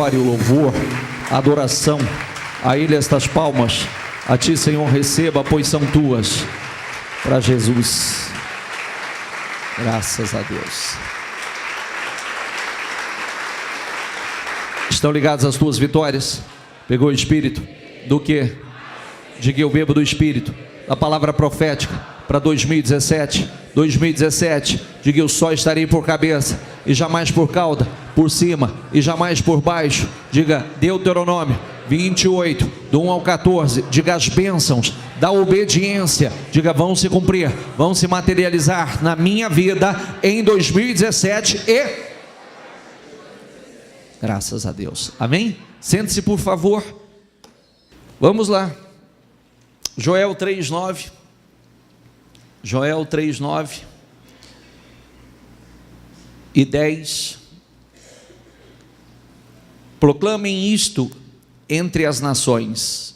glória, o louvor, a adoração. A Ele estas palmas. A Ti, Senhor, receba, pois são Tuas. Para Jesus. Graças a Deus. Estão ligados às tuas vitórias? Pegou o Espírito? Do que? Diga: eu bebo do Espírito. A palavra profética para 2017. 2017, diga: eu só estarei por cabeça e jamais por cauda, por cima e jamais por baixo. Diga: Deuteronômio 28, do 1 ao 14. Diga: as bênçãos da obediência, diga, vão se cumprir, vão se materializar na minha vida em 2017 e... Graças a Deus, amém? Sente-se, por favor. Vamos lá. Joel 3:9. Joel 3:9 e 10. Proclamem isto entre as nações.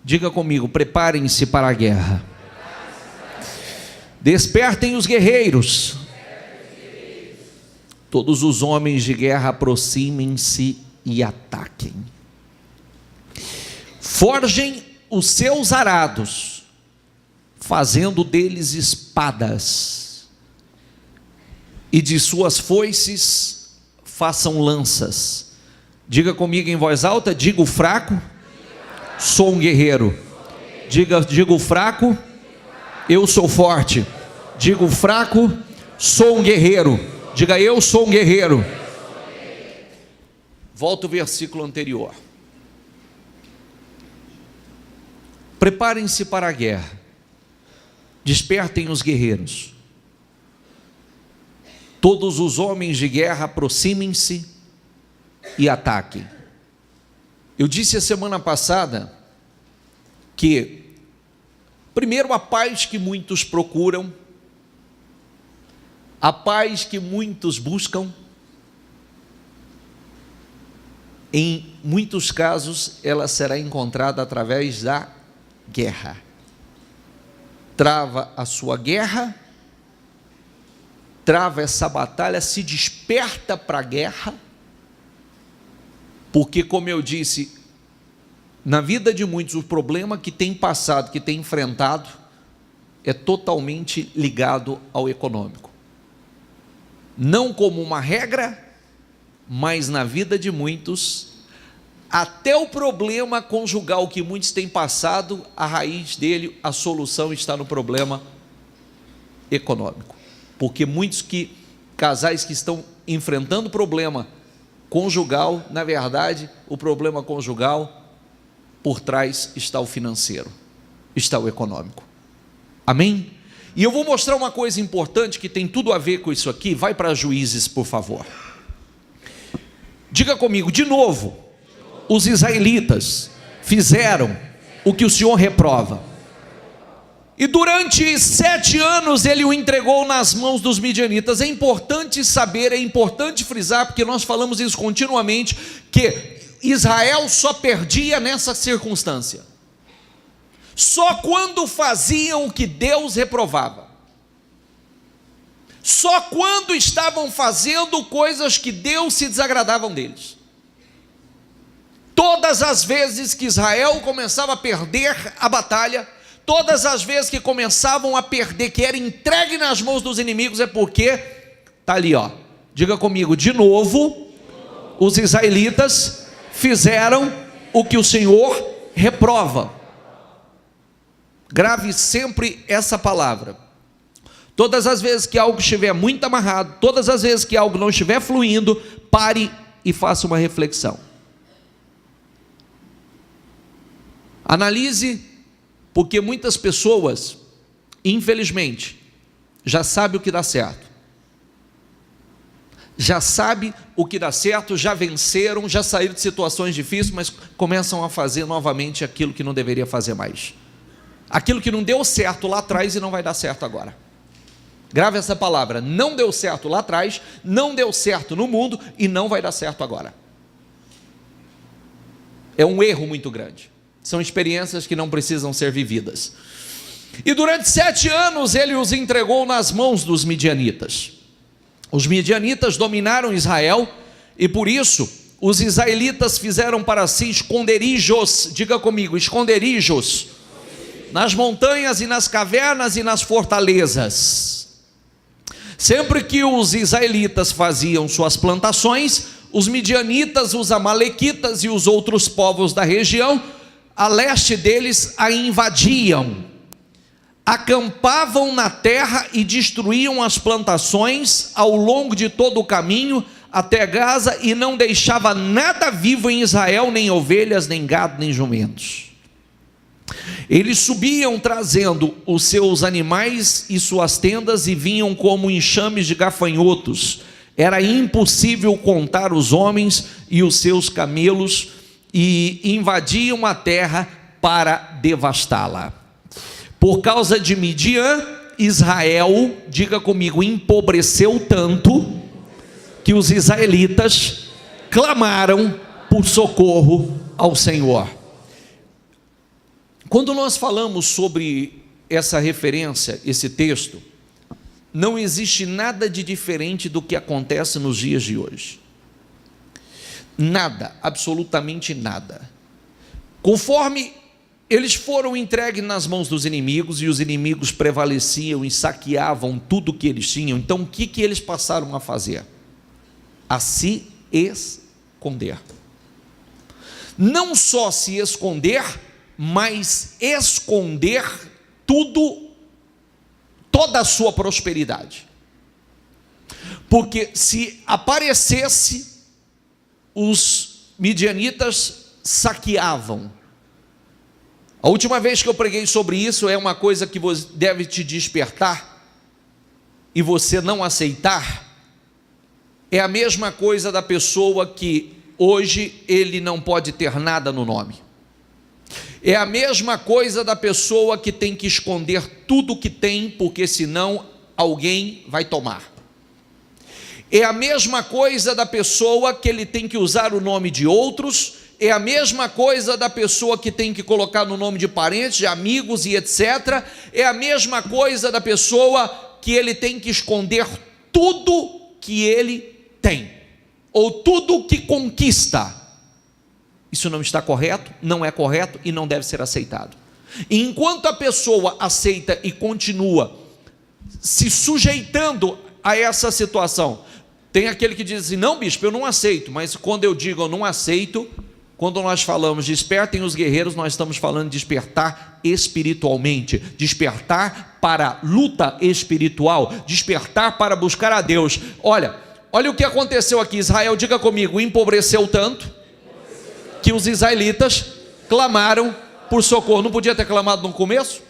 Diga comigo: preparem-se para a guerra. Despertem os guerreiros. Todos os homens de guerra aproximem-se e ataquem. Forjem os seus arados, fazendo deles espadas, e de suas foices façam lanças. Diga comigo em voz alta: diga o fraco, sou um guerreiro. Diga o fraco, eu sou forte. Diga o fraco, sou um guerreiro. Diga: eu sou um guerreiro. Volta o versículo anterior. Preparem-se para a guerra. Despertem os guerreiros. Todos os homens de guerra aproximem-se e ataquem. Eu disse a semana passada que, primeiro, a paz que muitos procuram, a paz que muitos buscam, em muitos casos ela será encontrada através da guerra. Trava a sua guerra, trava essa batalha, se desperta para a guerra, porque, como eu disse, na vida de muitos, o problema que tem passado, que tem enfrentado, é totalmente ligado ao econômico. Não como uma regra, mas na vida de muitos, até o problema conjugal que muitos têm passado, a raiz dele, a solução está no problema econômico. Porque muitos casais que estão enfrentando problema conjugal, na verdade, o problema conjugal, por trás está o financeiro, está o econômico. Amém? E eu vou mostrar uma coisa importante que tem tudo a ver com isso aqui. Vai para Juízes, por favor. Diga comigo, de novo, os israelitas fizeram o que o Senhor reprova. E durante 7 anos ele o entregou nas mãos dos midianitas. É importante saber, é importante frisar, porque nós falamos isso continuamente, que Israel só perdia nessa circunstância. Só quando faziam o que Deus reprovava. Só quando estavam fazendo coisas que Deus se desagradavam deles. Todas as vezes que Israel começava a perder a batalha, todas as vezes que começavam a perder, que era entregue nas mãos dos inimigos, é porque, está ali, ó, diga comigo, de novo, os israelitas fizeram o que o Senhor reprova. Grave sempre essa palavra. Todas as vezes que algo estiver muito amarrado, todas as vezes que algo não estiver fluindo, pare e faça uma reflexão. Analise, porque muitas pessoas, infelizmente, já sabem o que dá certo. Já sabem o que dá certo, já venceram, já saíram de situações difíceis, mas começam a fazer novamente aquilo que não deveria fazer mais. Aquilo que não deu certo lá atrás e não vai dar certo agora. Grave essa palavra: não deu certo lá atrás, não deu certo no mundo e não vai dar certo agora. É um erro muito grande. São experiências que não precisam ser vividas. E durante 7 anos ele os entregou nas mãos dos midianitas. Os midianitas dominaram Israel e por isso os israelitas fizeram para si esconderijos, diga comigo, esconderijos, nas montanhas e nas cavernas e nas fortalezas. Sempre que os israelitas faziam suas plantações, os midianitas, os amalequitas e os outros povos da região, a leste deles, a invadiam, acampavam na terra e destruíam as plantações ao longo de todo o caminho até Gaza, e não deixava nada vivo em Israel, nem ovelhas, nem gado, nem jumentos. Eles subiam trazendo os seus animais e suas tendas, e vinham como enxames de gafanhotos. Era impossível contar os homens e os seus camelos, e invadiam a terra para devastá-la. Por causa de Midian, Israel, diga comigo, empobreceu tanto que os israelitas clamaram por socorro ao Senhor. Quando nós falamos sobre essa referência, esse texto, não existe nada de diferente do que acontece nos dias de hoje. Nada, absolutamente nada. Conforme eles foram entregues nas mãos dos inimigos, e os inimigos prevaleciam e saqueavam tudo que eles tinham, então o que eles passaram a fazer? A se esconder. Não só se esconder, mas esconder tudo, toda a sua prosperidade. Porque se aparecesse, os midianitas saqueavam. A última vez que eu preguei sobre isso, é uma coisa que deve te despertar, e você não aceitar. É a mesma coisa da pessoa que hoje ele não pode ter nada no nome. É a mesma coisa da pessoa que tem que esconder tudo que tem, porque senão alguém vai tomar. É a mesma coisa da pessoa que ele tem que usar o nome de outros. É a mesma coisa da pessoa que tem que colocar no nome de parentes, de amigos e etc. É a mesma coisa da pessoa que ele tem que esconder tudo que ele tem, ou tudo que conquista. Isso não está correto, não é correto e não deve ser aceitado. E enquanto a pessoa aceita e continua se sujeitando a essa situação, tem aquele que diz assim: não, bispo, eu não aceito. Mas quando eu digo eu não aceito, quando nós falamos despertem os guerreiros, nós estamos falando de despertar espiritualmente, despertar para luta espiritual, despertar para buscar a Deus. Olha o que aconteceu aqui. Israel, diga comigo, empobreceu tanto que os israelitas clamaram por socorro. Não podia ter clamado no começo?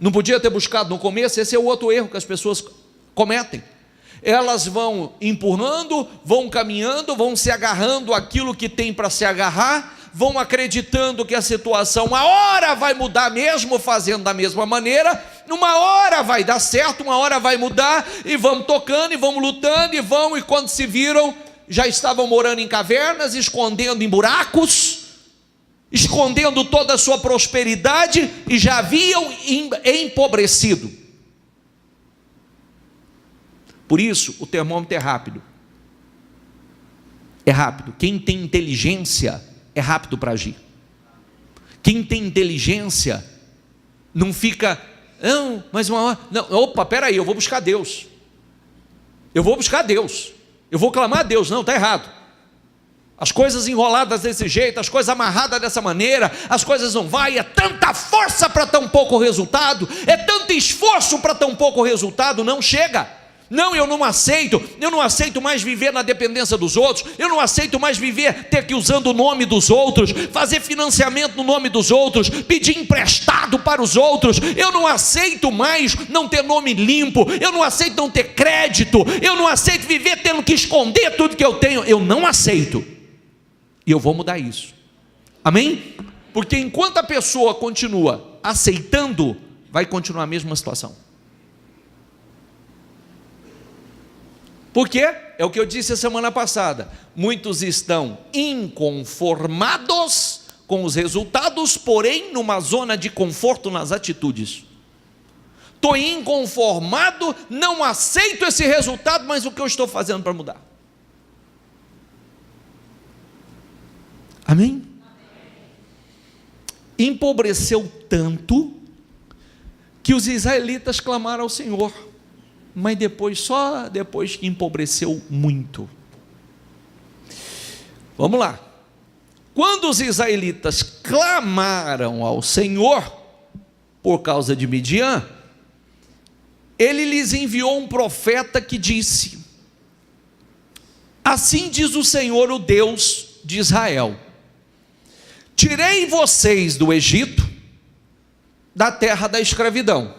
Não podia ter buscado no começo? Esse é o outro erro que as pessoas cometem. Elas vão empurrando, vão caminhando, vão se agarrando àquilo que tem para se agarrar, vão acreditando que a situação uma hora vai mudar mesmo fazendo da mesma maneira, uma hora vai dar certo, uma hora vai mudar, e vão tocando, e vão lutando, e quando se viram, já estavam morando em cavernas, escondendo em buracos, escondendo toda a sua prosperidade, e já haviam empobrecido. Por isso, o termômetro é rápido. É rápido. Quem tem inteligência é rápido para agir. Quem tem inteligência não fica, não, mas uma hora, não, opa, peraí, eu vou buscar Deus. Eu vou buscar Deus. Eu vou clamar a Deus. Não, está errado. As coisas enroladas desse jeito, as coisas amarradas dessa maneira, as coisas não vai, é tanta força para tão pouco resultado, é tanto esforço para tão pouco resultado, não chega. Não, eu não aceito mais viver na dependência dos outros, eu não aceito mais viver, ter que usando o nome dos outros, fazer financiamento no nome dos outros, pedir emprestado para os outros, eu não aceito mais não ter nome limpo, eu não aceito não ter crédito, eu não aceito viver tendo que esconder tudo que eu tenho, eu não aceito, e eu vou mudar isso, amém? Porque enquanto a pessoa continua aceitando, vai continuar a mesma situação. Por quê? É o que eu disse a semana passada. Muitos estão inconformados com os resultados, porém numa zona de conforto nas atitudes. Estou inconformado, não aceito esse resultado, mas o que eu estou fazendo para mudar? Amém? Empobreceu tanto que os israelitas clamaram ao Senhor, mas só depois que empobreceu muito. Vamos lá. Quando os israelitas clamaram ao Senhor por causa de Midian, ele lhes enviou um profeta que disse: assim diz o Senhor, o Deus de Israel: tirei vocês do Egito, da terra da escravidão.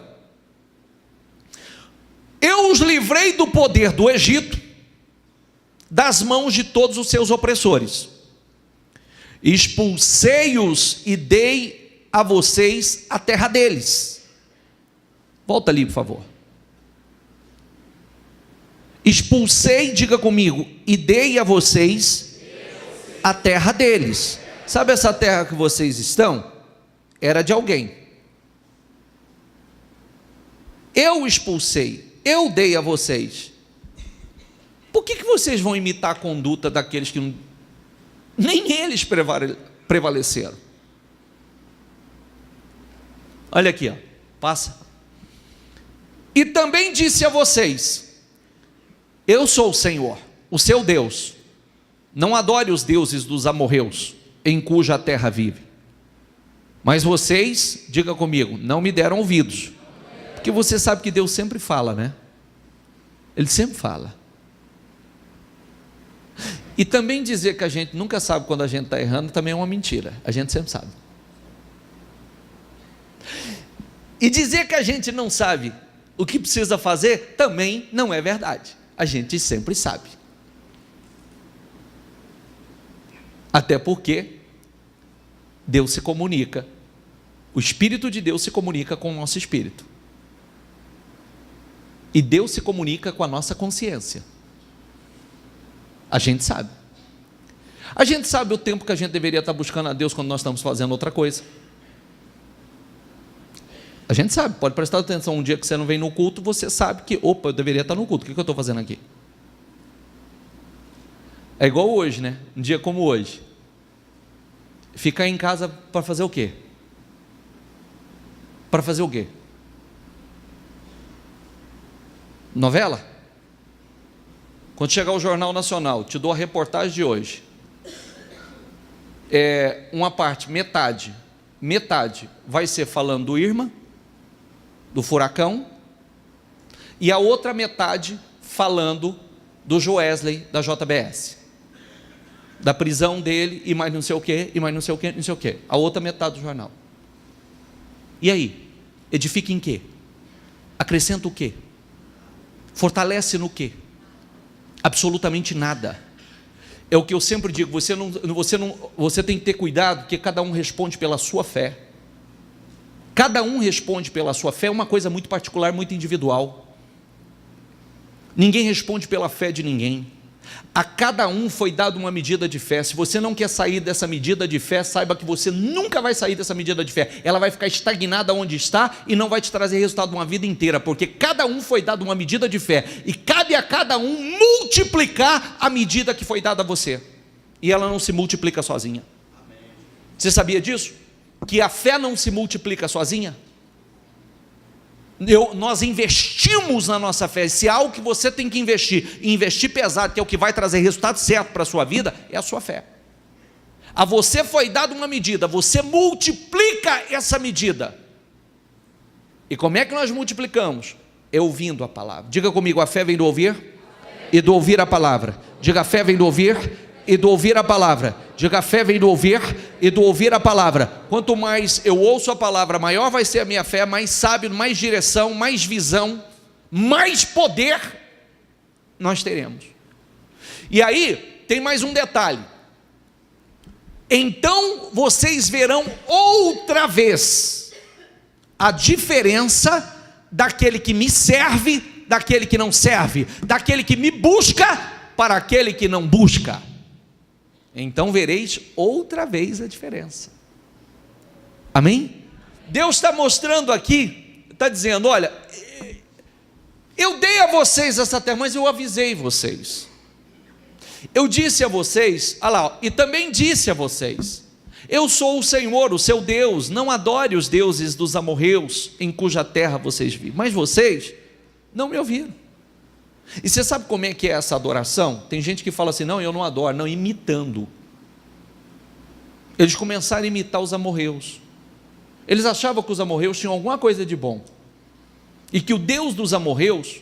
Eu os livrei do poder do Egito, das mãos de todos os seus opressores. Expulsei-os e dei a vocês a terra deles. Volta ali, por favor. Expulsei, diga comigo, e dei a vocês a terra deles. Sabe essa terra que vocês estão? Era de alguém. Eu expulsei, eu dei a vocês. Por que vocês vão imitar a conduta daqueles que nem eles prevaleceram? Olha aqui, ó, passa. E também disse a vocês: eu sou o Senhor, o seu Deus. Não adore os deuses dos amorreus, em cuja terra vive. Mas vocês, diga comigo, não me deram ouvidos. Porque você sabe que Deus sempre fala, né? Ele sempre fala. E também dizer que a gente nunca sabe quando a gente está errando também é uma mentira. A gente sempre sabe. E dizer que a gente não sabe o que precisa fazer também não é verdade. A gente sempre sabe. Até porque Deus se comunica. O Espírito de Deus se comunica com o nosso espírito. E Deus se comunica com a nossa consciência. A gente sabe. A gente sabe o tempo que a gente deveria estar buscando a Deus quando nós estamos fazendo outra coisa. A gente sabe, pode prestar atenção. Um dia que você não vem no culto, você sabe que, opa, eu deveria estar no culto. O que eu estou fazendo aqui? É igual hoje, né? Um dia como hoje. Ficar em casa para fazer o quê? Para fazer o quê? Novela? Quando chegar o Jornal Nacional, te dou a reportagem de hoje. Uma parte, metade vai ser falando do Irma, do furacão, e a outra metade falando do Joesley, da JBS, da prisão dele, e mais não sei o que, e mais não sei o que, não sei o que. A outra metade do jornal. E aí? Edifica em quê? Acrescenta o quê? Fortalece no quê? Absolutamente nada. É o que eu sempre digo, você tem que ter cuidado, porque cada um responde pela sua fé. Cada um responde pela sua fé, é uma coisa muito particular, muito individual. Ninguém responde pela fé de ninguém. A cada um foi dado uma medida de fé. Se você não quer sair dessa medida de fé, saiba que você nunca vai sair dessa medida de fé. Ela vai ficar estagnada onde está e não vai te trazer resultado uma vida inteira, porque cada um foi dado uma medida de fé e cabe a cada um multiplicar a medida que foi dada a você. E ela não se multiplica sozinha. Você sabia disso? Que a fé não se multiplica sozinha? Nós investimos na nossa fé. Se há algo que você tem que investir, e investir pesado, que é o que vai trazer resultado certo para a sua vida, é a sua fé. A você foi dada uma medida, você multiplica essa medida. E como é que nós multiplicamos? É ouvindo a palavra. Diga comigo, a fé vem do ouvir e do ouvir a palavra. Diga, a fé vem do ouvir e do ouvir a palavra. Diga, a fé vem do ouvir e do ouvir a palavra. Quanto mais eu ouço a palavra, maior vai ser a minha fé, mais sábio, mais direção, mais visão, mais poder nós teremos. E aí, tem mais um detalhe. Então vocês verão outra vez a diferença daquele que me serve, daquele que não serve, daquele que me busca para aquele que não busca. Então vereis outra vez a diferença. Amém? Deus está mostrando aqui, está dizendo, olha, eu dei a vocês essa terra, mas eu avisei vocês. Eu disse a vocês, olha lá, e também disse a vocês: eu sou o Senhor, o seu Deus, não adore os deuses dos amorreus, em cuja terra vocês vivem. Mas vocês não me ouviram. E você sabe como é que é essa adoração? Tem gente que fala assim: não, eu não adoro, não, imitando. Eles começaram a imitar os amorreus. Eles achavam que os amorreus tinham alguma coisa de bom, e que o Deus dos amorreus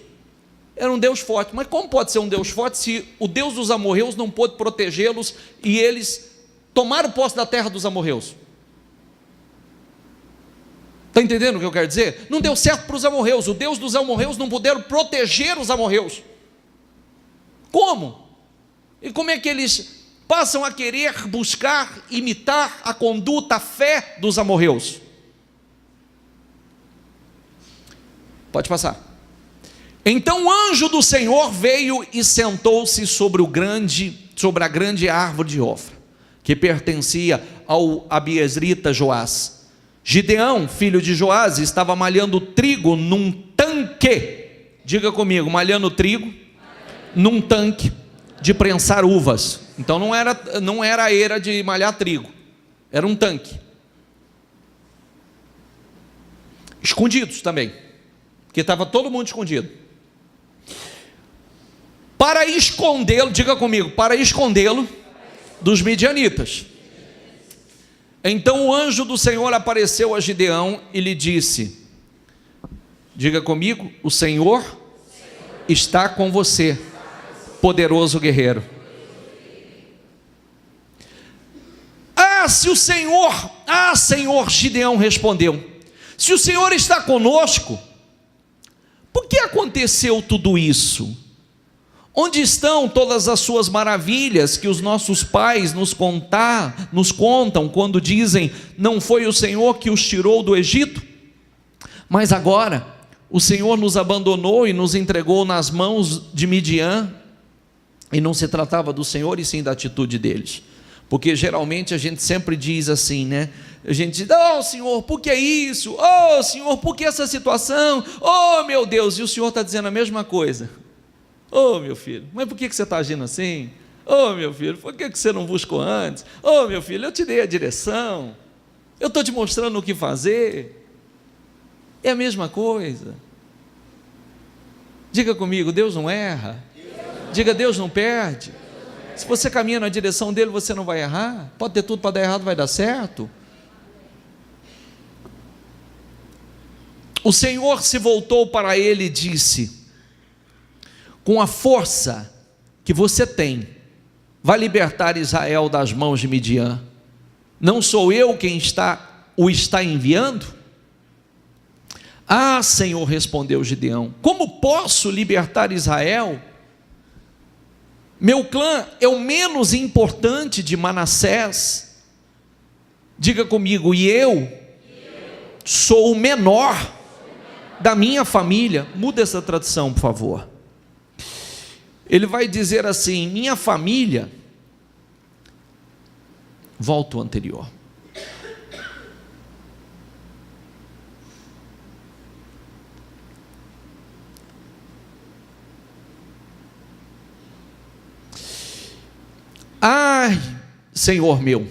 era um Deus forte. Mas como pode ser um Deus forte se o Deus dos amorreus não pôde protegê-los e eles tomaram posse da terra dos amorreus? Está entendendo o que eu quero dizer? Não deu certo para os amorreus. O Deus dos amorreus não puderam proteger os amorreus. Como? E como é que eles passam a querer buscar, imitar a conduta, a fé dos amorreus? Pode passar. Então o anjo do Senhor veio e sentou-se sobre a grande árvore de Ofra, que pertencia ao abiezrita Joás. Gideão, filho de Joás, estava malhando trigo num tanque. Diga comigo, malhando trigo num tanque de prensar uvas. Então não era a era de malhar trigo, era um tanque. Escondidos também, porque estava todo mundo escondido. Para escondê-lo, diga comigo, para escondê-lo dos midianitas. Então o anjo do Senhor apareceu a Gideão e lhe disse, diga comigo, o Senhor está com você, poderoso guerreiro. Senhor, Gideão respondeu, se o Senhor está conosco, por que aconteceu tudo isso? Onde estão todas as suas maravilhas que os nossos pais nos contam quando dizem, não foi o Senhor que os tirou do Egito? Mas agora, o Senhor nos abandonou e nos entregou nas mãos de Midian, e não se tratava do Senhor e sim da atitude deles, porque geralmente a gente sempre diz assim, né? A gente diz, oh Senhor, por que isso? Oh Senhor, por que essa situação? Oh meu Deus, e o Senhor está dizendo a mesma coisa. Oh meu filho, mas por que você está agindo assim? Oh meu filho, por que você não buscou antes? Oh meu filho, eu te dei a direção, eu estou te mostrando o que fazer. É a mesma coisa. Diga comigo, Deus não erra. Diga, Deus não perde. Se você caminha na direção dele, você não vai errar. Pode ter tudo para dar errado, vai dar certo. O Senhor se voltou para ele e disse, com a força que você tem, vai libertar Israel das mãos de Midian. Não sou eu quem o está enviando? Ah, Senhor, respondeu Gideão, como posso libertar Israel? Meu clã é o menos importante de Manassés. Diga comigo, e eu sou o menor da minha família. Muda essa tradução, por favor. Ele vai dizer assim, minha família, volta ao anterior. Ai, Senhor meu,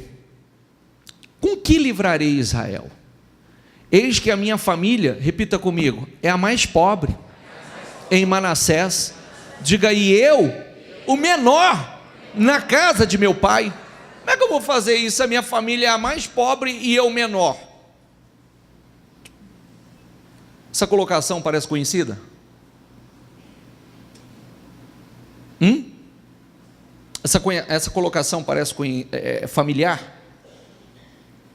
com que livrarei Israel? Eis que a minha família, repita comigo, é a mais pobre em Manassés. Diga, e eu, o menor na casa de meu pai. Como é que eu vou fazer isso? A minha família é a mais pobre e eu o menor. Essa colocação parece conhecida? Essa colocação parece familiar?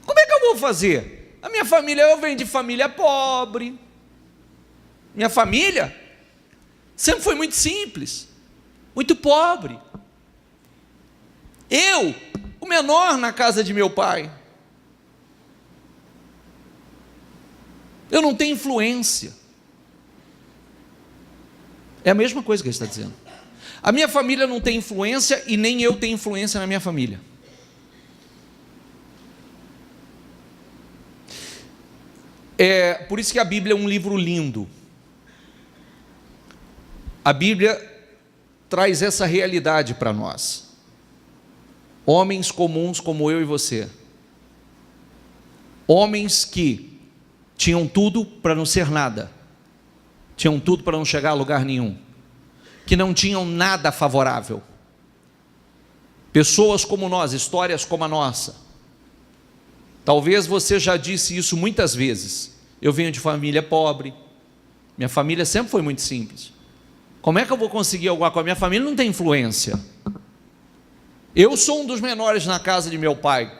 Como é que eu vou fazer? A minha família, eu venho de família pobre. Minha família sempre foi muito simples, muito pobre. Eu, o menor na casa de meu pai. Eu não tenho influência. É a mesma coisa que ele está dizendo. A minha família não tem influência e nem eu tenho influência na minha família. Por isso que a Bíblia é um livro lindo. A Bíblia traz essa realidade para nós. Homens comuns como eu e você. Homens que tinham tudo para não ser nada. Tinham tudo para não chegar a lugar nenhum. Que não tinham nada favorável. Pessoas como nós, histórias como a nossa. Talvez você já disse isso muitas vezes. Eu venho de família pobre. Minha família sempre foi muito simples. Como é que eu vou conseguir alguma coisa? Minha família não tem influência. Eu sou um dos menores na casa de meu pai.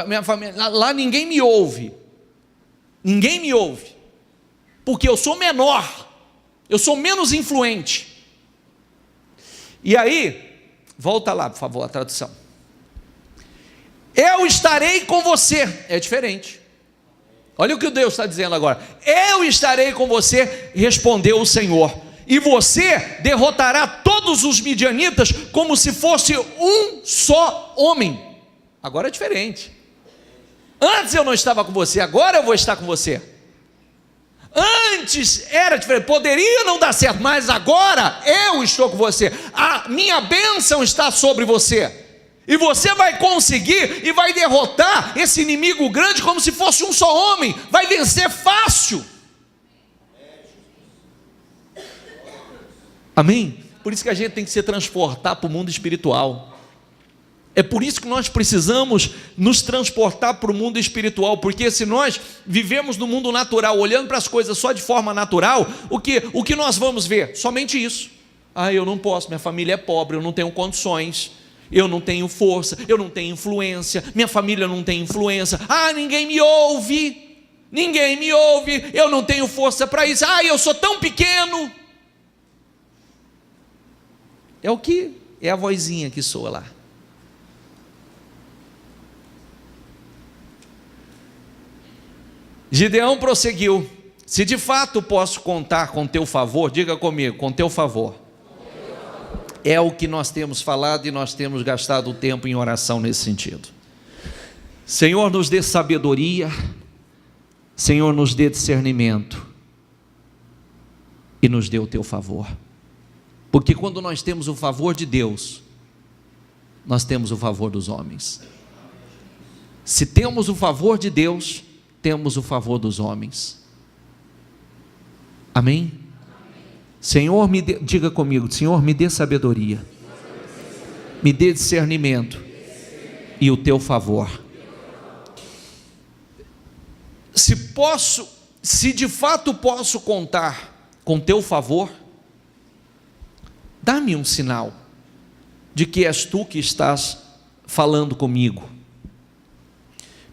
Minha família, lá ninguém me ouve. Ninguém me ouve. Porque eu sou menor. Eu sou menos influente. E aí, volta lá, por favor, a tradução. Eu estarei com você. É diferente. Olha o que Deus está dizendo agora. Eu estarei com você, respondeu o Senhor. E você derrotará todos os midianitas como se fosse um só homem. Agora é diferente. Antes eu não estava com você, agora eu vou estar com você. Antes era diferente, poderia não dar certo, mas agora eu estou com você. A minha bênção está sobre você. E você vai conseguir e vai derrotar esse inimigo grande como se fosse um só homem. Vai vencer fácil. Amém? Por isso que a gente tem que se transportar para o mundo espiritual. É por isso que nós precisamos nos transportar para o mundo espiritual, porque se nós vivemos no mundo natural, olhando para as coisas só de forma natural, o que nós vamos ver? Somente isso. Eu não posso, minha família é pobre, eu não tenho condições, eu não tenho força, eu não tenho influência, minha família não tem influência, ninguém me ouve, eu não tenho força para isso, eu sou tão pequeno. É o que? É a vozinha que soa lá. Gideão prosseguiu: se de fato posso contar com teu favor, diga comigo, com teu favor. É o que nós temos falado e nós temos gastado o tempo em oração nesse sentido. Senhor, nos dê sabedoria, Senhor, nos dê discernimento e nos dê o teu favor. Porque quando nós temos o favor de Deus, nós temos o favor dos homens. Se temos o favor de Deus, temos o favor dos homens. Amém? Senhor, diga comigo, Senhor, me dê sabedoria, me dê discernimento e o teu favor. Se de fato posso contar com teu favor, dá-me um sinal de que és tu que estás falando comigo.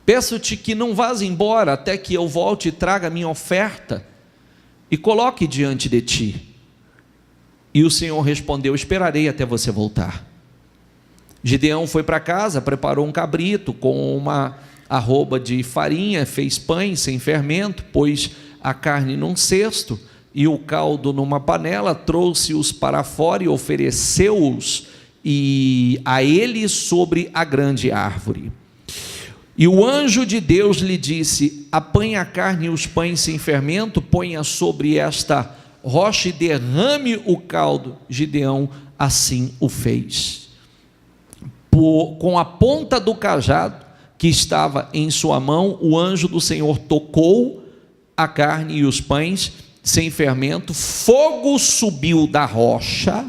Peço-te que não vás embora até que eu volte e traga a minha oferta e coloque diante de ti. E o Senhor respondeu: esperarei até você voltar. Gideão foi para casa, preparou um cabrito com uma arroba de farinha, fez pães sem fermento, pôs a carne num cesto e o caldo numa panela, trouxe-os para fora e ofereceu-os a ele sobre a grande árvore. E o anjo de Deus lhe disse: apanha a carne e os pães sem fermento, ponha sobre esta rocha e derrame o caldo. Gideão assim o fez. Com a ponta do cajado que estava em sua mão, o anjo do Senhor tocou a carne e os pães sem fermento, fogo subiu da rocha,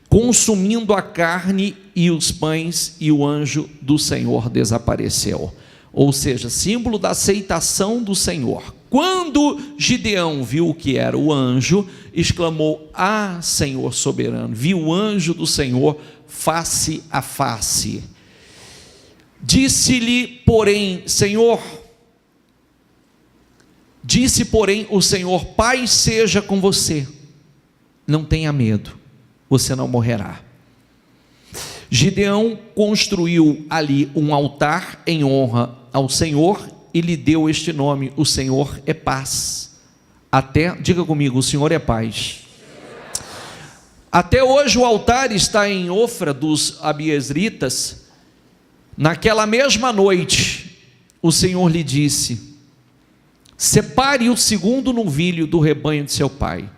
consumindo a carne e os pães, e o anjo do Senhor desapareceu. Ou seja, símbolo da aceitação do Senhor. Quando Gideão viu o que era o anjo, exclamou: Senhor soberano! Viu o anjo do Senhor face a face. Disse, porém, o Senhor: paz seja com você, não tenha medo, você não morrerá. Gideão construiu ali um altar em honra ao Senhor e lhe deu este nome: o Senhor é paz. Diga comigo, o Senhor é paz. Até hoje o altar está em Ofra dos abiezritas. Naquela mesma noite, o Senhor lhe disse: separe o segundo novilho do rebanho de seu pai.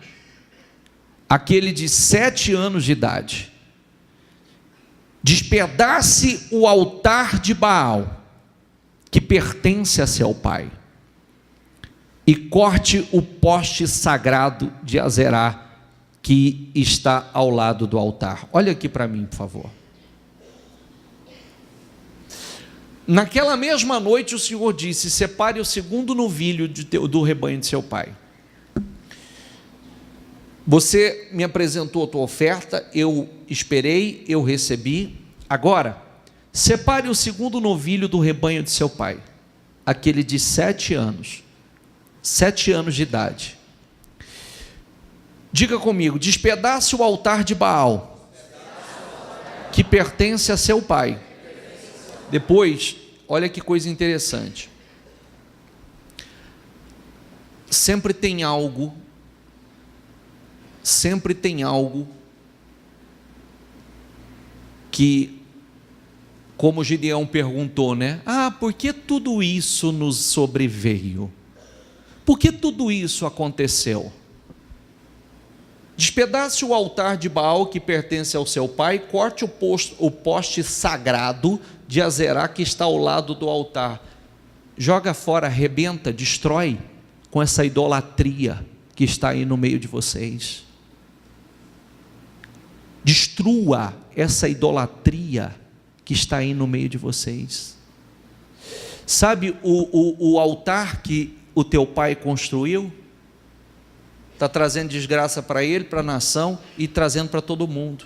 aquele de 7 anos de idade, despedace o altar de Baal, que pertence a seu pai, e corte o poste sagrado de Azerá, que está ao lado do altar. Olha aqui para mim, por favor. Naquela mesma noite o Senhor disse: separe o segundo novilho do rebanho de seu pai. Você me apresentou a tua oferta, eu esperei, eu recebi. Agora, separe o segundo novilho do rebanho de seu pai, aquele de 7 anos de idade. Diga comigo: despedace o altar de Baal, que pertence a seu pai. Depois, olha que coisa interessante. Sempre tem algo que, como Gideão perguntou, né? Por que tudo isso nos sobreveio? Por que tudo isso aconteceu? Despedace o altar de Baal, que pertence ao seu pai, corte o poste sagrado de Azerá, que está ao lado do altar. Joga fora, arrebenta, destrói com essa idolatria que está aí no meio de vocês. Destrua essa idolatria que está aí no meio de vocês. Sabe o altar que o teu pai construiu? Está trazendo desgraça para ele, para a nação e trazendo para todo mundo.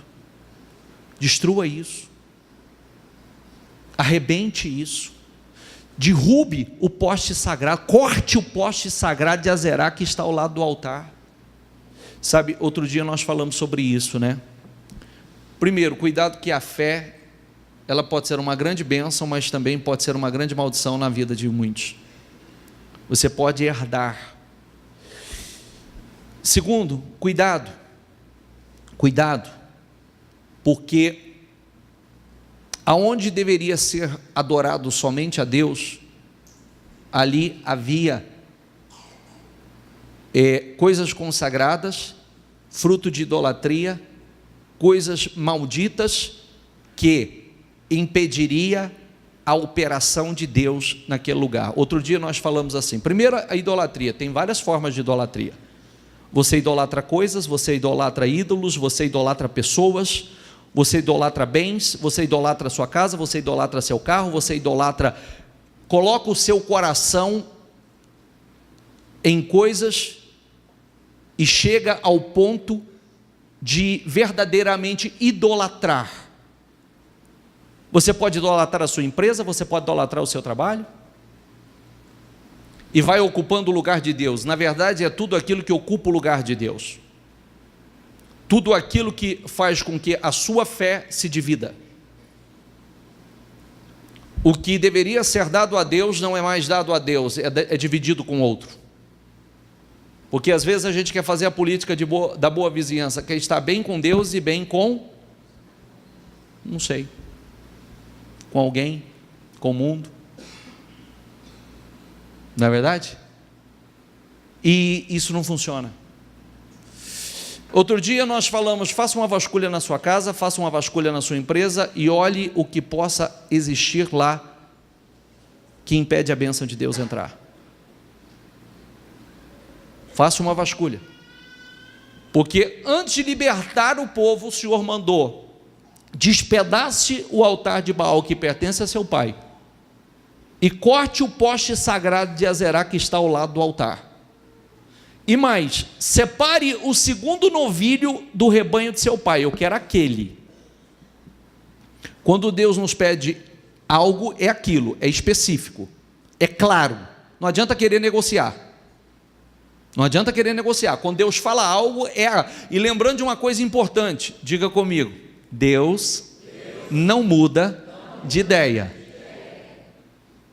Destrua isso. Arrebente isso. Derrube o poste sagrado. Corte o poste sagrado de Azerá, que está ao lado do altar. Sabe, outro dia nós falamos sobre isso, né? Primeiro, cuidado, que a fé, ela pode ser uma grande bênção, mas também pode ser uma grande maldição na vida de muitos. Você pode herdar. Segundo, cuidado, porque aonde deveria ser adorado somente a Deus, ali havia coisas consagradas, fruto de idolatria, coisas malditas, que impediria a operação de Deus naquele lugar. Outro dia nós falamos assim: primeiro, a idolatria, tem várias formas de idolatria. Você idolatra coisas, você idolatra ídolos, você idolatra pessoas, você idolatra bens, você idolatra sua casa, você idolatra seu carro, você idolatra, coloca o seu coração em coisas e chega ao ponto de verdadeiramente idolatrar. Você pode idolatrar a sua empresa, você pode idolatrar o seu trabalho, e vai ocupando o lugar de Deus. Na verdade, é tudo aquilo que ocupa o lugar de Deus, tudo aquilo que faz com que a sua fé se divida. O que deveria ser dado a Deus não é mais dado a Deus, é dividido com outro. Porque às vezes a gente quer fazer a política da boa vizinhança, quer estar bem com Deus e bem com, não sei, com alguém, com o mundo. Não é verdade? E isso não funciona. Outro dia nós falamos: faça uma vasculha na sua casa, faça uma vasculha na sua empresa e olhe o que possa existir lá que impede a bênção de Deus entrar. Faça uma vasculha, porque antes de libertar o povo, o Senhor mandou: despedace o altar de Baal, que pertence a seu pai, e corte o poste sagrado de Azerá, que está ao lado do altar. E mais, separe o segundo novilho do rebanho de seu pai. Eu quero aquele. Quando Deus nos pede algo, é aquilo, é específico, é claro. Não adianta querer negociar. Não adianta querer negociar. Quando Deus fala algo, E lembrando de uma coisa importante, diga comigo: Deus não muda de ideia.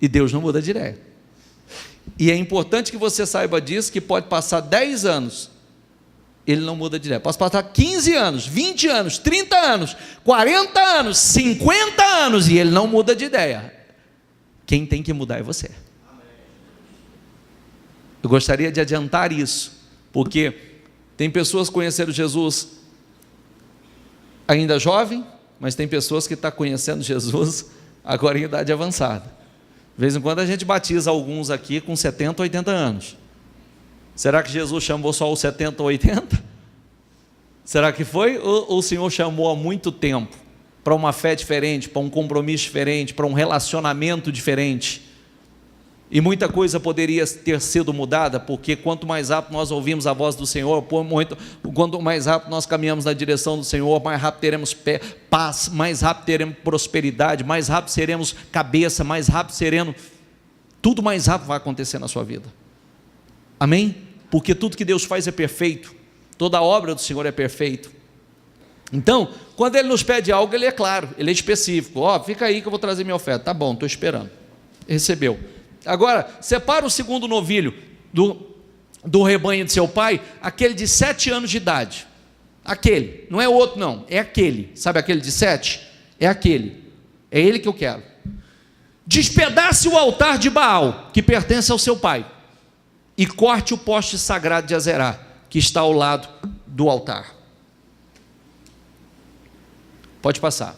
E Deus não muda de ideia. E é importante que você saiba disso, que pode passar 10 anos, Ele não muda de ideia. Pode passar 15 anos, 20 anos, 30 anos, 40 anos, 50 anos, e Ele não muda de ideia. Quem tem que mudar é você. Eu gostaria de adiantar isso, porque Tem pessoas que conheceram Jesus ainda jovem, mas tem pessoas que estão conhecendo Jesus agora em idade avançada. De vez em quando a gente batiza alguns aqui com 70, 80 anos. Será que Jesus chamou só os 70 ou 80? Será que foi? Ou o Senhor chamou há muito tempo, para uma fé diferente, para um compromisso diferente, para um relacionamento diferente? E muita coisa poderia ter sido mudada, porque quanto mais rápido nós ouvimos a voz do Senhor, quanto mais rápido nós caminhamos na direção do Senhor, mais rápido teremos paz, mais rápido teremos prosperidade, mais rápido seremos cabeça, mais rápido seremos, tudo mais rápido vai acontecer na sua vida. Amém? Porque tudo que Deus faz é perfeito, toda a obra do Senhor é perfeita. Então, quando Ele nos pede algo, Ele é claro, Ele é específico. Fica aí que eu vou trazer minha oferta. Tá bom, estou esperando. Recebeu. Agora, separa o segundo novilho do rebanho de seu pai, aquele de 7 anos de idade. Aquele, não é o outro não, é aquele. Sabe aquele de 7? É aquele. É ele que eu quero. Despedace o altar de Baal, que pertence ao seu pai, e corte o poste sagrado de Azerá, que está ao lado do altar. Pode passar.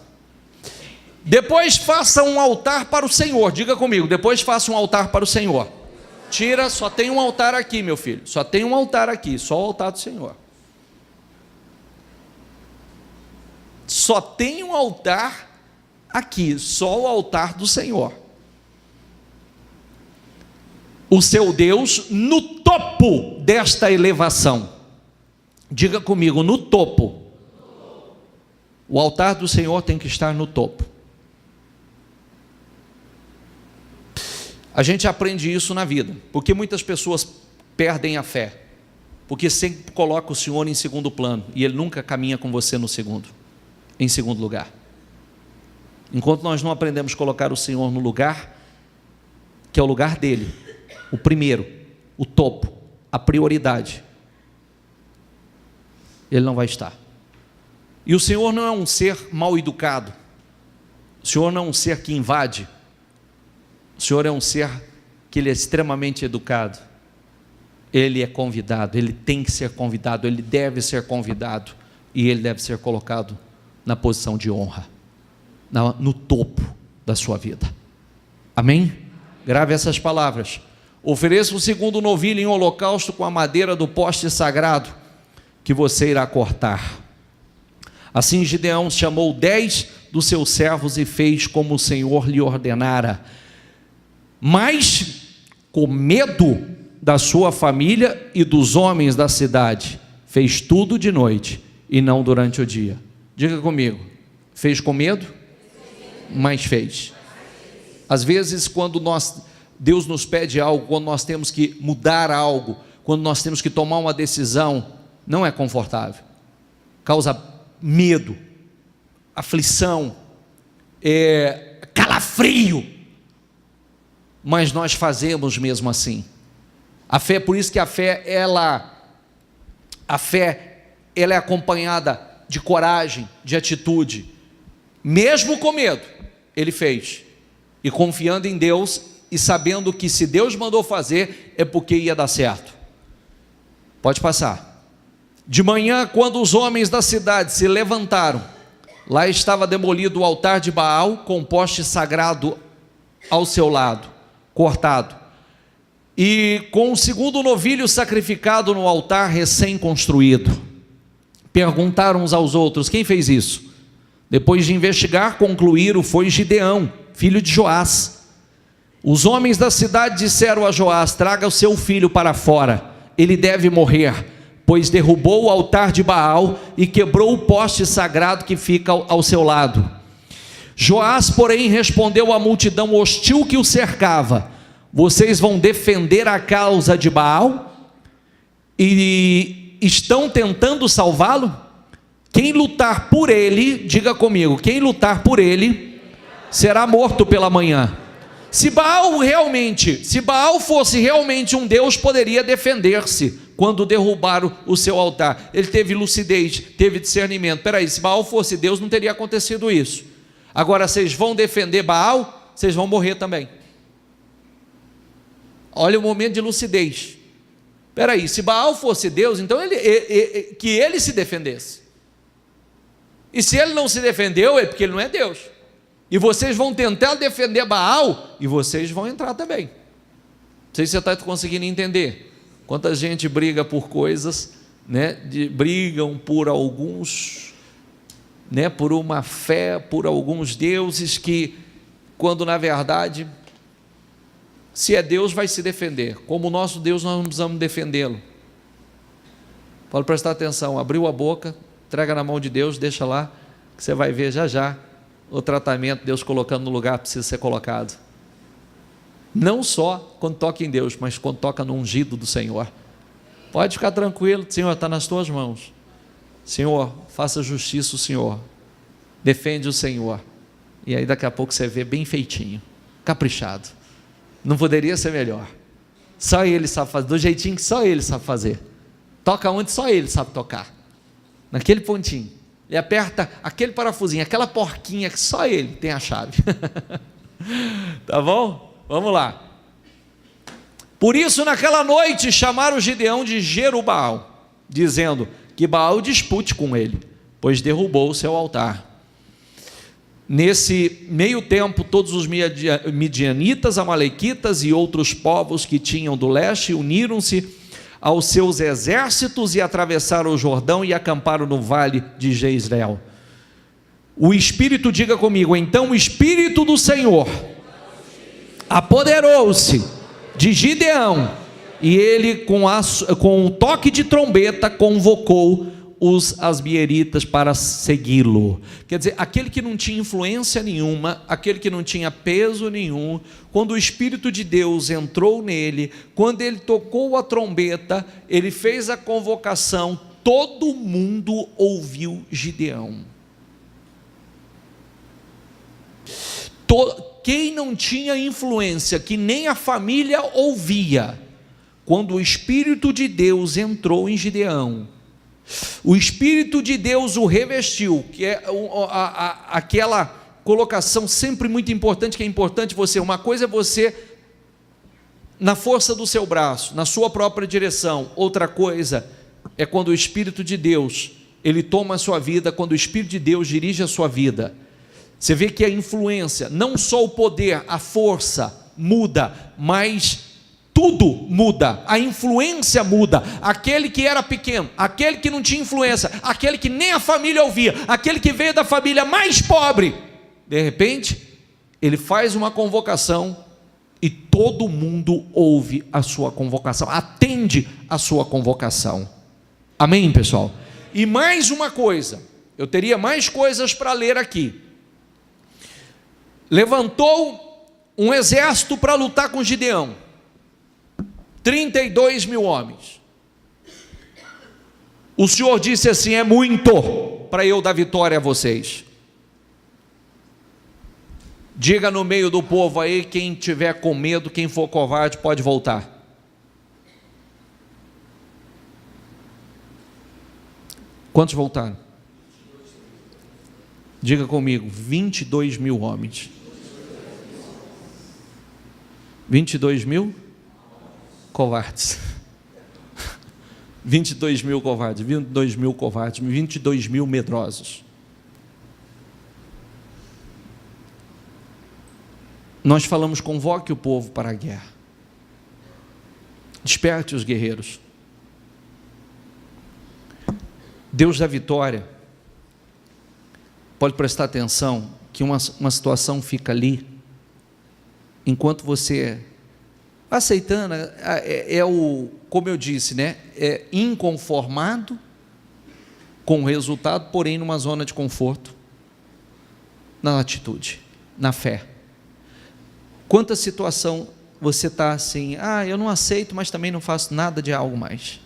Depois faça um altar para o Senhor. Diga comigo, depois faça um altar para o Senhor. Tira, só tem um altar aqui, meu filho. Só tem um altar aqui, só o altar do Senhor. Só tem um altar aqui, só o altar do Senhor. O seu Deus no topo desta elevação. Diga comigo, no topo. O altar do Senhor tem que estar no topo. A gente aprende isso na vida, porque muitas pessoas perdem a fé, porque sempre coloca o Senhor em segundo plano, e Ele nunca caminha com você em segundo lugar. Enquanto nós não aprendemos a colocar o Senhor no lugar, que é o lugar dele, o primeiro, o topo, a prioridade, Ele não vai estar. E o Senhor não é um ser mal educado, o Senhor não é um ser que invade, o Senhor é um ser que Ele é extremamente educado, Ele é convidado, Ele tem que ser convidado, Ele deve ser convidado, e Ele deve ser colocado na posição de honra, no topo da sua vida. Amém? Grave essas palavras. Ofereça o segundo novilho em holocausto com a madeira do poste sagrado, que você irá cortar. Assim Gideão chamou 10 dos seus servos e fez como o Senhor lhe ordenara. Mas, com medo da sua família e dos homens da cidade, fez tudo de noite e não durante o dia. Diga comigo, fez com medo? Mas fez. Às vezes, quando Deus nos pede algo, quando nós temos que mudar algo, quando nós temos que tomar uma decisão, não é confortável, causa medo, aflição, calafrio, mas nós fazemos mesmo assim. A fé, por isso que a fé ela é acompanhada de coragem, de atitude. Mesmo com medo, ele fez, e confiando em Deus, e sabendo que se Deus mandou fazer, é porque ia dar certo. Pode passar. De manhã, quando os homens da cidade se levantaram, lá estava demolido o altar de Baal, com poste sagrado ao seu lado, cortado, e com o segundo novilho sacrificado no altar recém-construído. Perguntaram uns aos outros, quem fez isso? Depois de investigar, concluíram, foi Gideão, filho de Joás. Os homens da cidade disseram a Joás, traga o seu filho para fora, ele deve morrer, pois derrubou o altar de Baal e quebrou o poste sagrado que fica ao seu lado. Joás, porém, respondeu à multidão hostil que o cercava, vocês vão defender a causa de Baal e estão tentando salvá-lo? Quem lutar por ele, diga comigo, quem lutar por ele, será morto pela manhã. Se Baal fosse realmente um Deus, poderia defender-se quando derrubaram o seu altar. Ele teve lucidez, teve discernimento. Espera aí, se Baal fosse Deus, não teria acontecido isso. Agora, vocês vão defender Baal, vocês vão morrer também. Olha o momento de lucidez. Peraí, se Baal fosse Deus, então que ele se defendesse. E se ele não se defendeu, é porque ele não é Deus. E vocês vão tentar defender Baal, e vocês vão entrar também. Não sei se você está conseguindo entender. Quanta gente briga por coisas, né? Brigam por alguns, né? Por uma fé, por alguns deuses que, quando na verdade, se é Deus, vai se defender. Como o nosso Deus, nós não precisamos defendê-lo. Pode prestar atenção, abriu a boca, entrega na mão de Deus, deixa lá, que você vai ver já já o tratamento, Deus colocando no lugar que precisa ser colocado. Não só quando toca em Deus, mas quando toca no ungido do Senhor. Pode ficar tranquilo, Senhor, está nas tuas mãos. Senhor, faça justiça o Senhor, defende o Senhor. E aí daqui a pouco você vê bem feitinho, caprichado. Não poderia ser melhor. Só ele sabe fazer, do jeitinho que só ele sabe fazer. Toca onde só ele sabe tocar. Naquele pontinho. Ele aperta aquele parafusinho, aquela porquinha que só ele tem a chave. Tá bom? Vamos lá. Por isso, naquela noite, chamaram Gideão de Jerubbaal, dizendo que Baal dispute com ele, pois derrubou o seu altar. Nesse meio tempo, todos os midianitas, amalequitas e outros povos que tinham do leste uniram-se aos seus exércitos e atravessaram o Jordão e acamparam no vale de Jezreel. O Espírito, diga comigo, então o Espírito do Senhor apoderou-se de Gideão, e ele com um toque de trombeta convocou os asbieritas para segui-lo. Quer dizer, aquele que não tinha influência nenhuma, aquele que não tinha peso nenhum, quando o Espírito de Deus entrou nele, quando ele tocou a trombeta, ele fez a convocação, todo mundo ouviu Gideão. Quem não tinha influência, que nem a família ouvia, quando o Espírito de Deus entrou em Gideão, o Espírito de Deus o revestiu, que é aquela colocação sempre muito importante, que é importante você, uma coisa é você na força do seu braço, na sua própria direção, outra coisa é quando o Espírito de Deus, ele toma a sua vida, quando o Espírito de Deus dirige a sua vida. Você vê que a influência, não só o poder, a força muda, mas tudo muda, a influência muda. Aquele que era pequeno, aquele que não tinha influência, aquele que nem a família ouvia, aquele que veio da família mais pobre, de repente, ele faz uma convocação e todo mundo ouve a sua convocação, atende a sua convocação. Amém, pessoal? E mais uma coisa, eu teria mais coisas para ler aqui. Levantou um exército para lutar com Gideão, 32 mil homens. O Senhor disse assim: é muito para eu dar vitória a vocês. Diga no meio do povo aí, quem tiver com medo, quem for covarde pode voltar. Quantos voltaram? Diga comigo, 22 mil homens. 22 mil covardes. 22 mil covardes, 22 mil covardes, 22 mil medrosos. Nós falamos, convoque o povo para a guerra. Desperte os guerreiros. Deus da vitória. Pode prestar atenção que uma situação fica ali, enquanto você aceitando, como eu disse, né? É inconformado com o resultado, porém numa zona de conforto, na atitude, na fé. Quanta situação você está assim, eu não aceito, mas também não faço nada de algo mais.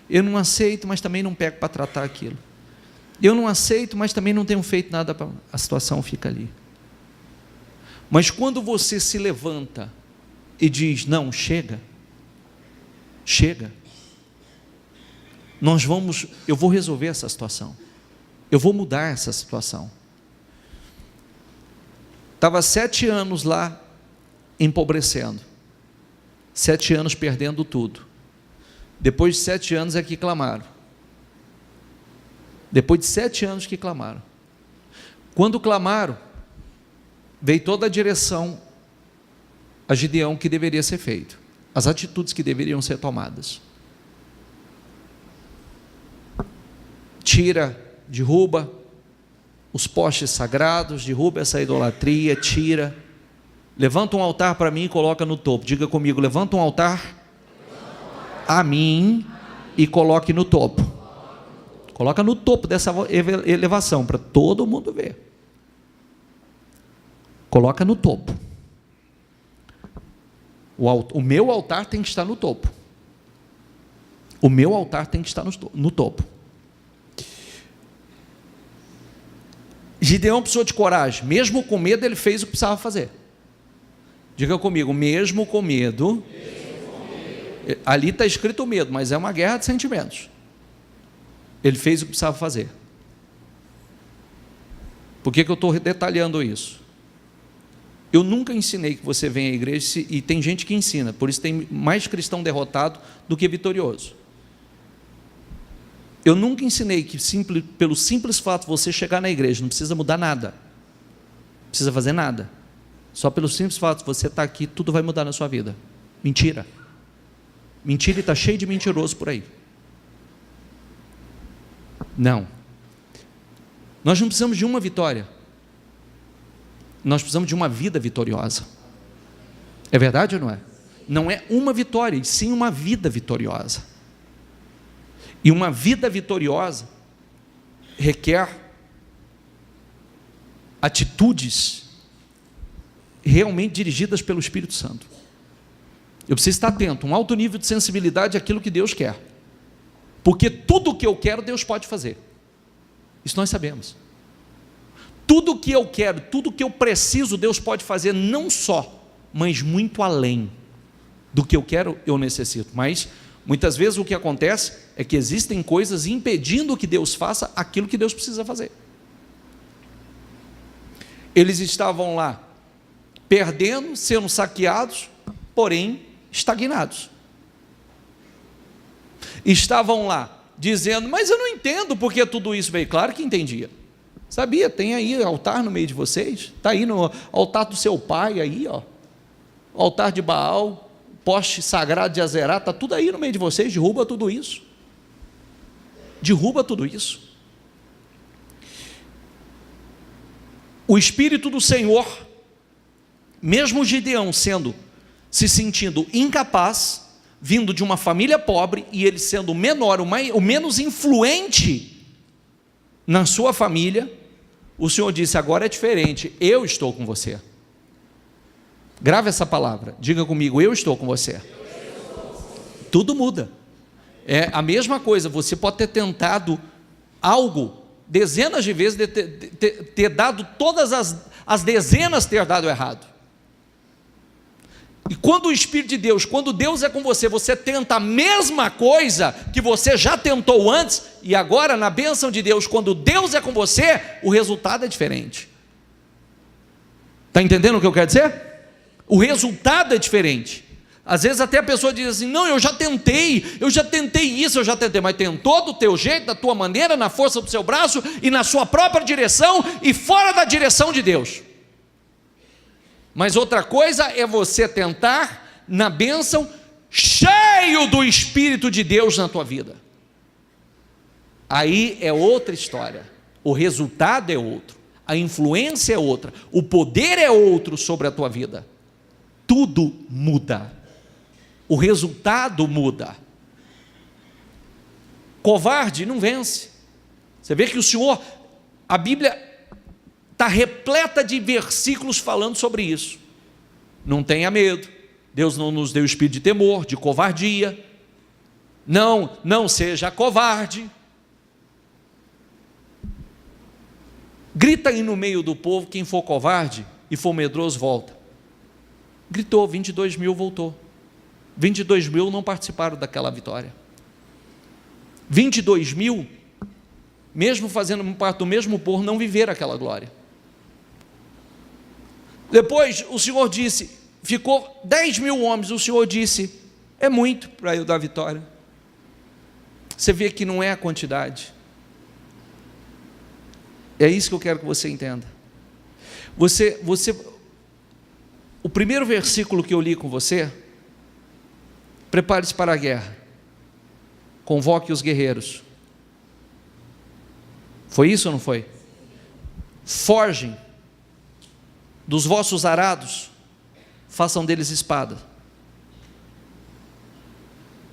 Eu não aceito, mas também não pego para tratar aquilo. Eu não aceito, mas também não tenho feito nada a situação fica ali. Mas quando você se levanta e diz, não, chega, eu vou resolver essa situação, eu vou mudar essa situação. Estava 7 anos lá, empobrecendo, 7 anos perdendo tudo, Depois de 7 anos é que clamaram. Depois de 7 anos que clamaram. Quando clamaram, veio toda a direção a Gideão que deveria ser feito, as atitudes que deveriam ser tomadas. Tira, derruba os postes sagrados, derruba essa idolatria, tira, levanta um altar para mim e coloca no topo. Diga comigo, levanta um altar a mim e coloque no topo. Coloca no topo dessa elevação para todo mundo ver. Coloca no topo. O meu altar tem que estar no topo. O meu altar tem que estar no topo. Gideão precisou de coragem. Mesmo com medo, ele fez o que precisava fazer. Diga comigo, mesmo com medo. Ali está escrito medo, mas é uma guerra de sentimentos. Ele fez o que precisava fazer. Por que eu estou detalhando isso? Eu nunca ensinei que você venha à igreja, e tem gente que ensina, por isso tem mais cristão derrotado do que vitorioso. Eu nunca ensinei que pelo simples fato de você chegar na igreja, não precisa mudar nada, não precisa fazer nada, só pelo simples fato de você estar aqui, tudo vai mudar na sua vida. Mentira. Mentira, e está cheio de mentiroso por aí. Não. Nós não precisamos de uma vitória. Nós precisamos de uma vida vitoriosa. É verdade ou não é? Não é uma vitória, e sim uma vida vitoriosa. E uma vida vitoriosa requer atitudes realmente dirigidas pelo Espírito Santo. Eu preciso estar atento, um alto nível de sensibilidade àquilo que Deus quer. Porque tudo o que eu quero, Deus pode fazer. Isso nós sabemos. Tudo o que eu quero, tudo o que eu preciso, Deus pode fazer, não só, mas muito além do que eu quero, eu necessito. Mas, muitas vezes o que acontece é que existem coisas impedindo que Deus faça aquilo que Deus precisa fazer. Eles estavam lá, perdendo, sendo saqueados, porém, estagnados. Estavam lá, dizendo, mas eu não entendo porque tudo isso veio. Claro que entendia. Sabia, tem aí altar no meio de vocês, está aí no altar do seu pai, aí, ó, altar de Baal, poste sagrado de Azerá, está tudo aí no meio de vocês, derruba tudo isso. Derruba tudo isso. O Espírito do Senhor, mesmo Gideão se sentindo incapaz, vindo de uma família pobre, e ele sendo o menor, o menos influente na sua família, o Senhor disse, agora é diferente, eu estou com você. Grave essa palavra, diga comigo, eu estou com você. Tudo muda. É a mesma coisa, você pode ter tentado algo, dezenas de vezes, ter dado todas as dezenas ter dado errado. E quando o Espírito de Deus, quando Deus é com você, você tenta a mesma coisa que você já tentou antes, e agora na bênção de Deus, quando Deus é com você, o resultado é diferente. Está entendendo o que eu quero dizer? O resultado é diferente. Às vezes até a pessoa diz assim, não, eu já tentei isso, mas tentou do teu jeito, da tua maneira, na força do seu braço, e na sua própria direção, e fora da direção de Deus. Mas outra coisa é você tentar na bênção, cheio do Espírito de Deus na tua vida. Aí é outra história, o resultado é outro, a influência é outra, o poder é outro sobre a tua vida. Tudo muda, o resultado muda. Covarde não vence. Você vê que o Senhor, a Bíblia está repleta de versículos falando sobre isso. Não tenha medo, Deus não nos deu espírito de temor, de covardia. Não seja covarde. Grita aí no meio do povo, quem for covarde e for medroso, volta. Gritou, 22 mil voltou. 22 mil não participaram daquela vitória. 22 mil, mesmo fazendo parte do mesmo povo, não viveram aquela glória. Depois o Senhor disse, ficou 10 mil homens, o Senhor disse, é muito para eu dar vitória. Você vê que não é a quantidade. É isso que eu quero que você entenda. O primeiro versículo que eu li com você, prepare-se para a guerra, convoque os guerreiros. Foi isso ou não foi? Forjem dos vossos arados, façam deles espada,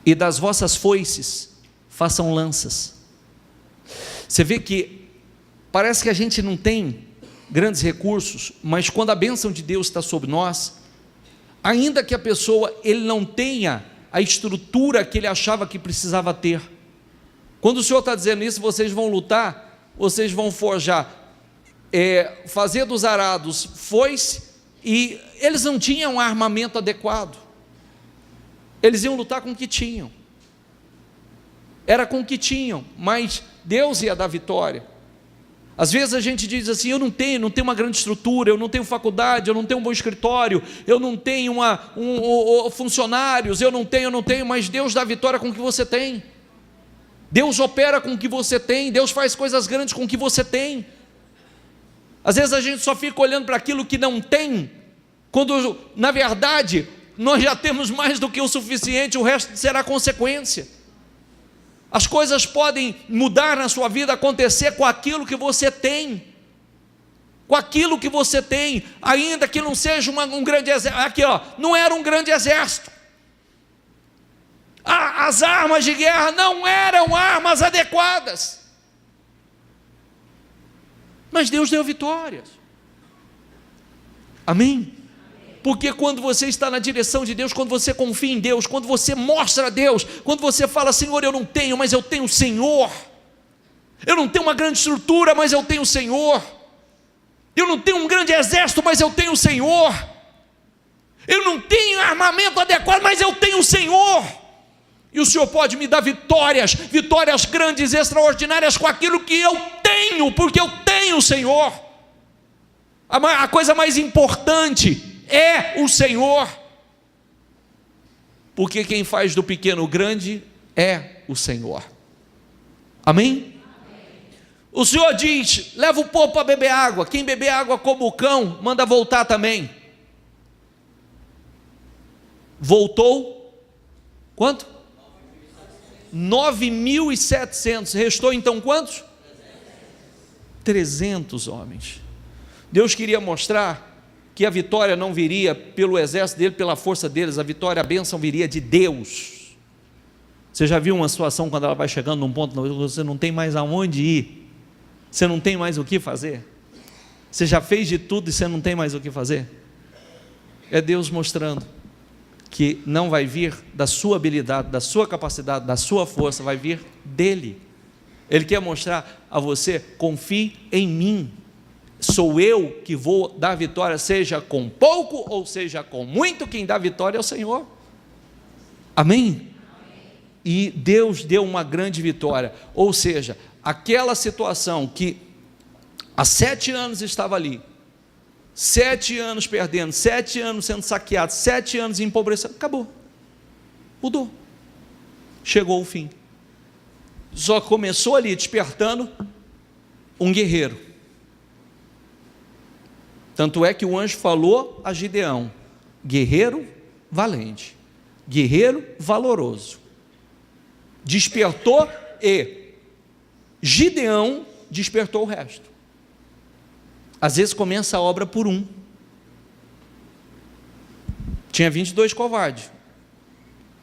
e das vossas foices façam lanças. Você vê que parece que a gente não tem grandes recursos, mas quando a bênção de Deus está sobre nós, ainda que a pessoa ele não tenha a estrutura que ele achava que precisava ter, quando o Senhor está dizendo isso, vocês vão lutar, vocês vão forjar, fazer dos arados foice, e eles não tinham um armamento adequado, eles iam lutar com o que tinham, era com o que tinham, mas Deus ia dar vitória. Às vezes a gente diz assim, eu não tenho uma grande estrutura, eu não tenho faculdade, eu não tenho um bom escritório, eu não tenho funcionários, eu não tenho, mas Deus dá vitória com o que você tem, Deus opera com o que você tem, Deus faz coisas grandes com o que você tem. Às vezes a gente só fica olhando para aquilo que não tem, quando na verdade nós já temos mais do que o suficiente, o resto será consequência. As coisas podem mudar na sua vida, acontecer com aquilo que você tem, ainda que não seja um grande exército. Aqui não era um grande exército, as armas de guerra não eram armas adequadas, mas Deus deu vitórias, amém? Porque quando você está na direção de Deus, quando você confia em Deus, quando você mostra a Deus, quando você fala, Senhor, eu não tenho, mas eu tenho o Senhor, eu não tenho uma grande estrutura, mas eu tenho o Senhor, eu não tenho um grande exército, mas eu tenho o Senhor, eu não tenho armamento adequado, mas eu tenho o Senhor, e o Senhor pode me dar vitórias grandes, extraordinárias, com aquilo que eu tenho, porque eu tenho o Senhor. A coisa mais importante é o Senhor, porque quem faz do pequeno grande é o Senhor, amém? O Senhor diz, leva o povo para beber água, quem beber água como o cão, manda voltar também. Voltou, quanto? 9.700, restou então quantos? 300 homens. Deus queria mostrar que a vitória não viria pelo exército dele, pela força deles, a vitória, a bênção viria de Deus. Você já viu uma situação quando ela vai chegando num ponto, você não tem mais aonde ir, você não tem mais o que fazer, você já fez de tudo e você não tem mais o que fazer? É Deus mostrando que não vai vir da sua habilidade, da sua capacidade, da sua força, vai vir dele. Ele quer mostrar a você, confie em mim, sou eu que vou dar vitória, seja com pouco ou seja com muito, quem dá vitória é o Senhor, amém? E Deus deu uma grande vitória, ou seja, aquela situação que há 7 anos estava ali, 7 anos perdendo, 7 anos sendo saqueado, 7 anos empobrecendo, acabou, mudou, chegou o fim, só começou ali despertando um guerreiro. Tanto é que o anjo falou a Gideão, guerreiro valente, guerreiro valoroso, despertou, e Gideão despertou o resto. Às vezes começa a obra por um, tinha 22 covardes,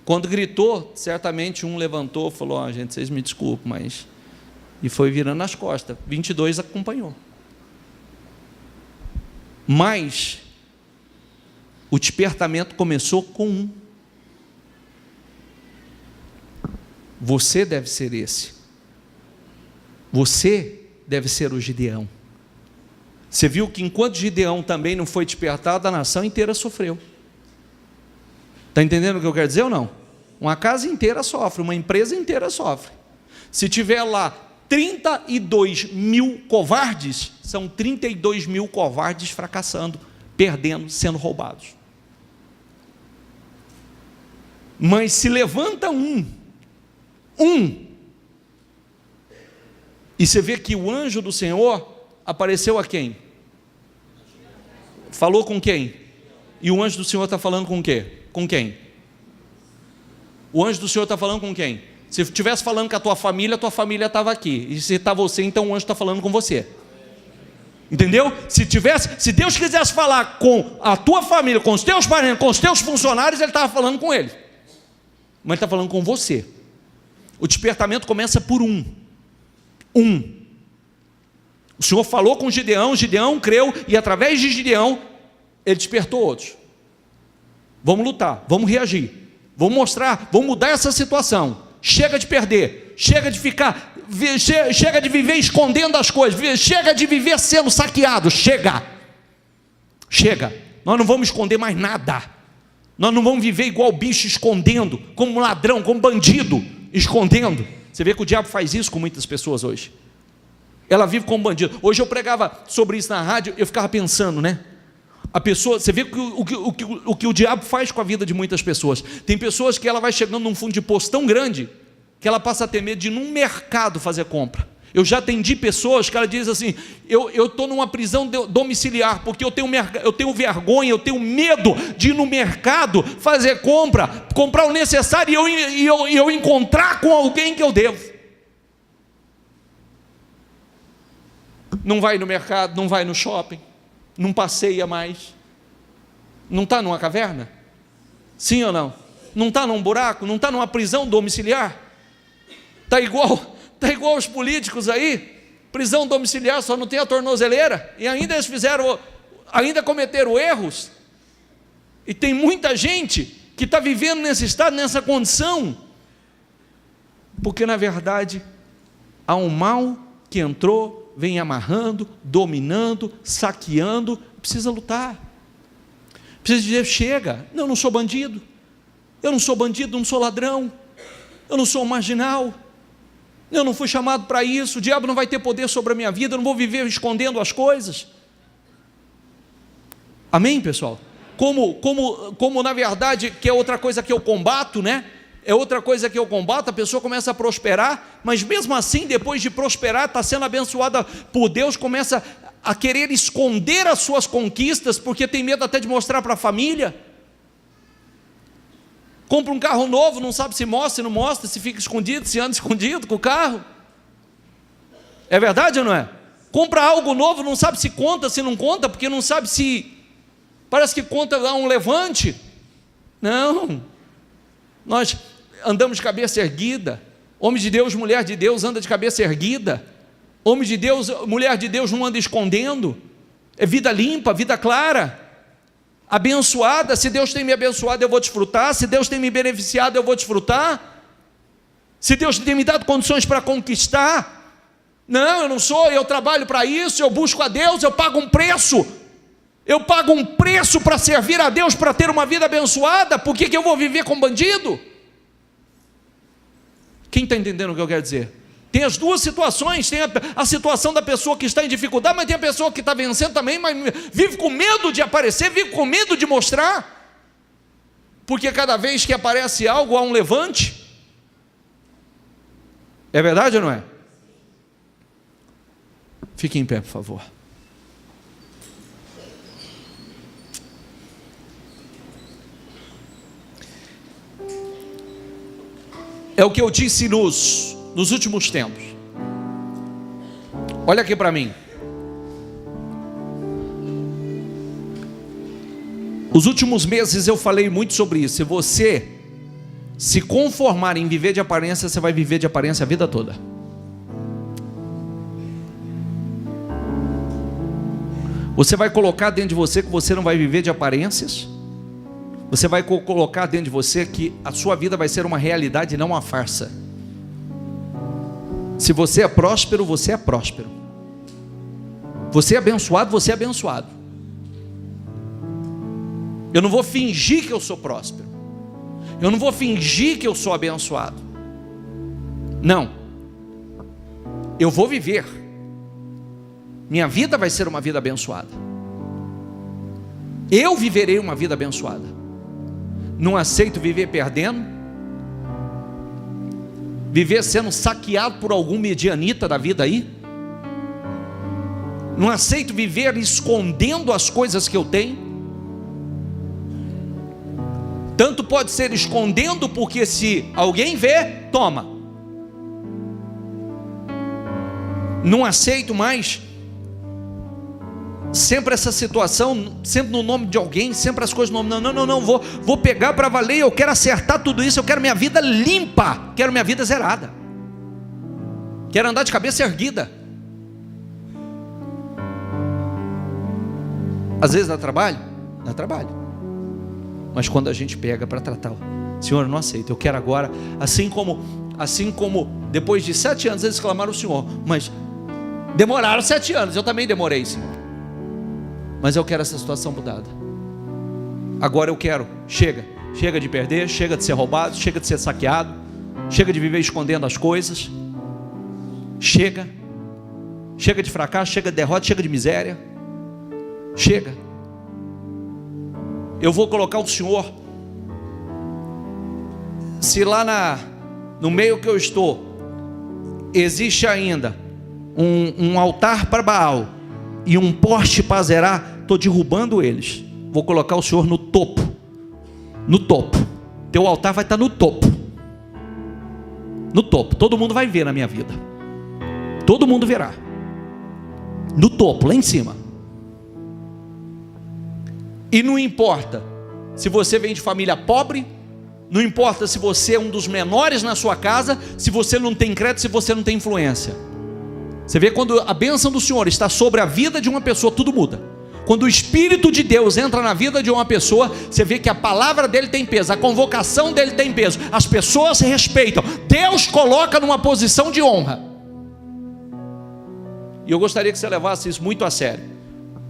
quando gritou, certamente um levantou, falou, gente, vocês me desculpem, mas, e foi virando as costas, 22 acompanhou. Mas o despertamento começou com um. Você deve ser esse. Você deve ser o Gideão. Você viu que enquanto Gideão também não foi despertado, a nação inteira sofreu. Está entendendo o que eu quero dizer ou não? Uma casa inteira sofre, uma empresa inteira sofre. Se tiver lá 32 mil covardes, são 32 mil covardes fracassando, perdendo, sendo roubados. Mas se levanta um, E você vê que o anjo do Senhor apareceu a quem? Falou com quem? E o anjo do Senhor está falando com quê? Com quem? O anjo do Senhor está falando com quem? Se estivesse falando com a tua família estava aqui. E se está você, então o anjo está falando com você. Entendeu? Se Deus quisesse falar com a tua família, com os teus parentes, com os teus funcionários, ele estava falando com ele. Mas ele está falando com você. O despertamento começa por um. O Senhor falou com Gideão, Gideão creu, e através de Gideão, ele despertou outros. Vamos lutar, vamos reagir, vamos mostrar, vamos mudar essa situação. Chega de perder, chega de ficar, chega de viver escondendo as coisas, chega de viver sendo saqueado, chega. Nós não vamos esconder mais nada. Nós não vamos viver igual bicho escondendo, como ladrão, como bandido, escondendo. Você vê que o diabo faz isso com muitas pessoas hoje. Ela vive como bandido. Hoje eu pregava sobre isso na rádio, eu ficava pensando, né? A pessoa, você vê o que o diabo faz com a vida de muitas pessoas. Tem pessoas que ela vai chegando num fundo de poço tão grande, que ela passa a ter medo de ir num mercado fazer compra. Eu já atendi pessoas que ela diz assim, eu estou numa prisão domiciliar, porque eu tenho vergonha, eu tenho medo de ir no mercado fazer comprar o necessário e eu encontrar com alguém que eu devo. Não vai no mercado, não vai no shopping, não passeia mais. Não está numa caverna? Sim ou não? Não está num buraco? Não está numa prisão domiciliar? Está igual os políticos aí, prisão domiciliar, só não tem a tornozeleira, e ainda eles ainda cometeram erros, e tem muita gente que está vivendo nesse estado, nessa condição, porque na verdade, há um mal que entrou, vem amarrando, dominando, saqueando, precisa lutar, precisa dizer, chega, eu não sou bandido, não sou ladrão, eu não sou um marginal, eu não fui chamado para isso, o diabo não vai ter poder sobre a minha vida, eu não vou viver escondendo as coisas. Amém, pessoal? Como na verdade, que é outra coisa que eu combato, né? É outra coisa que eu combato, a pessoa começa a prosperar, mas mesmo assim, depois de prosperar, está sendo abençoada por Deus, começa a querer esconder as suas conquistas, porque tem medo até de mostrar para a família. Compra um carro novo, não sabe se mostra, se não mostra, se fica escondido, se anda escondido com o carro. É verdade ou não é? Compra algo novo, não sabe se conta, se não conta, porque não sabe se... Parece que conta lá um levante. Não. Nós andamos de cabeça erguida. Homem de Deus, mulher de Deus, anda de cabeça erguida. Homem de Deus, mulher de Deus não anda escondendo. É vida limpa, vida clara. Abençoada, se Deus tem me abençoado eu vou desfrutar, se Deus tem me beneficiado eu vou desfrutar, se Deus tem me dado condições para conquistar, não, eu não sou, eu trabalho para isso, eu busco a Deus, eu pago um preço para servir a Deus, para ter uma vida abençoada, por que eu vou viver como bandido? Quem está entendendo o que eu quero dizer? Tem as duas situações, tem a situação da pessoa que está em dificuldade, mas tem a pessoa que está vencendo também, mas vive com medo de aparecer, vive com medo de mostrar, porque cada vez que aparece algo, há um levante. É verdade ou não é? Fique em pé, por favor. É o que eu disse nos últimos tempos. Olha aqui para mim. Os últimos meses eu falei muito sobre isso. Se você se conformar em viver de aparência, você vai viver de aparência a vida toda. Você vai colocar dentro de você que você não vai viver de aparências. Você vai colocar dentro de você que a sua vida vai ser uma realidade e não uma farsa. Se você é próspero, você é próspero. Você é abençoado, você é abençoado. Eu não vou fingir que eu sou próspero. Eu não vou fingir que eu sou abençoado. Não. Eu vou viver. Minha vida vai ser uma vida abençoada. Eu viverei uma vida abençoada. Não aceito viver perdendo. viver sendo saqueado por algum medianita da vida aí. Não aceito viver escondendo as coisas que eu tenho. Tanto pode ser escondendo, porque se alguém vê, toma. Não aceito mais sempre essa situação, sempre no nome de alguém, sempre as coisas no nome. Não, vou pegar para valer. Eu quero acertar tudo isso. Eu quero minha vida limpa, quero minha vida zerada, quero andar de cabeça erguida. Às vezes dá trabalho, mas quando a gente pega para tratar, Senhor, eu não aceito, eu quero agora, assim como depois de 7 anos eles clamaram o Senhor, mas demoraram 7 anos, eu também demorei, Senhor, mas eu quero essa situação mudada. Agora eu quero, chega de perder, chega de ser roubado, chega de ser saqueado, chega de viver escondendo as coisas, chega de fracasso, chega de derrota, chega de miséria. Chega. Eu vou colocar o Senhor, se lá no meio que eu estou existe ainda um altar para Baal e um poste para Zerá, estou derrubando eles. Vou colocar o Senhor no topo. Teu altar vai estar no topo. Todo mundo vai ver na minha vida, todo mundo verá. No topo, lá em cima. E não importa se você vem de família pobre, não importa se você é um dos menores na sua casa, se você não tem crédito, se você não tem influência. Você vê, quando a bênção do Senhor está sobre a vida de uma pessoa, tudo muda. Quando o Espírito de Deus entra na vida de uma pessoa, você vê que a palavra dele tem peso, a convocação dele tem peso, as pessoas se respeitam, Deus coloca numa posição de honra. E eu gostaria que você levasse isso muito a sério.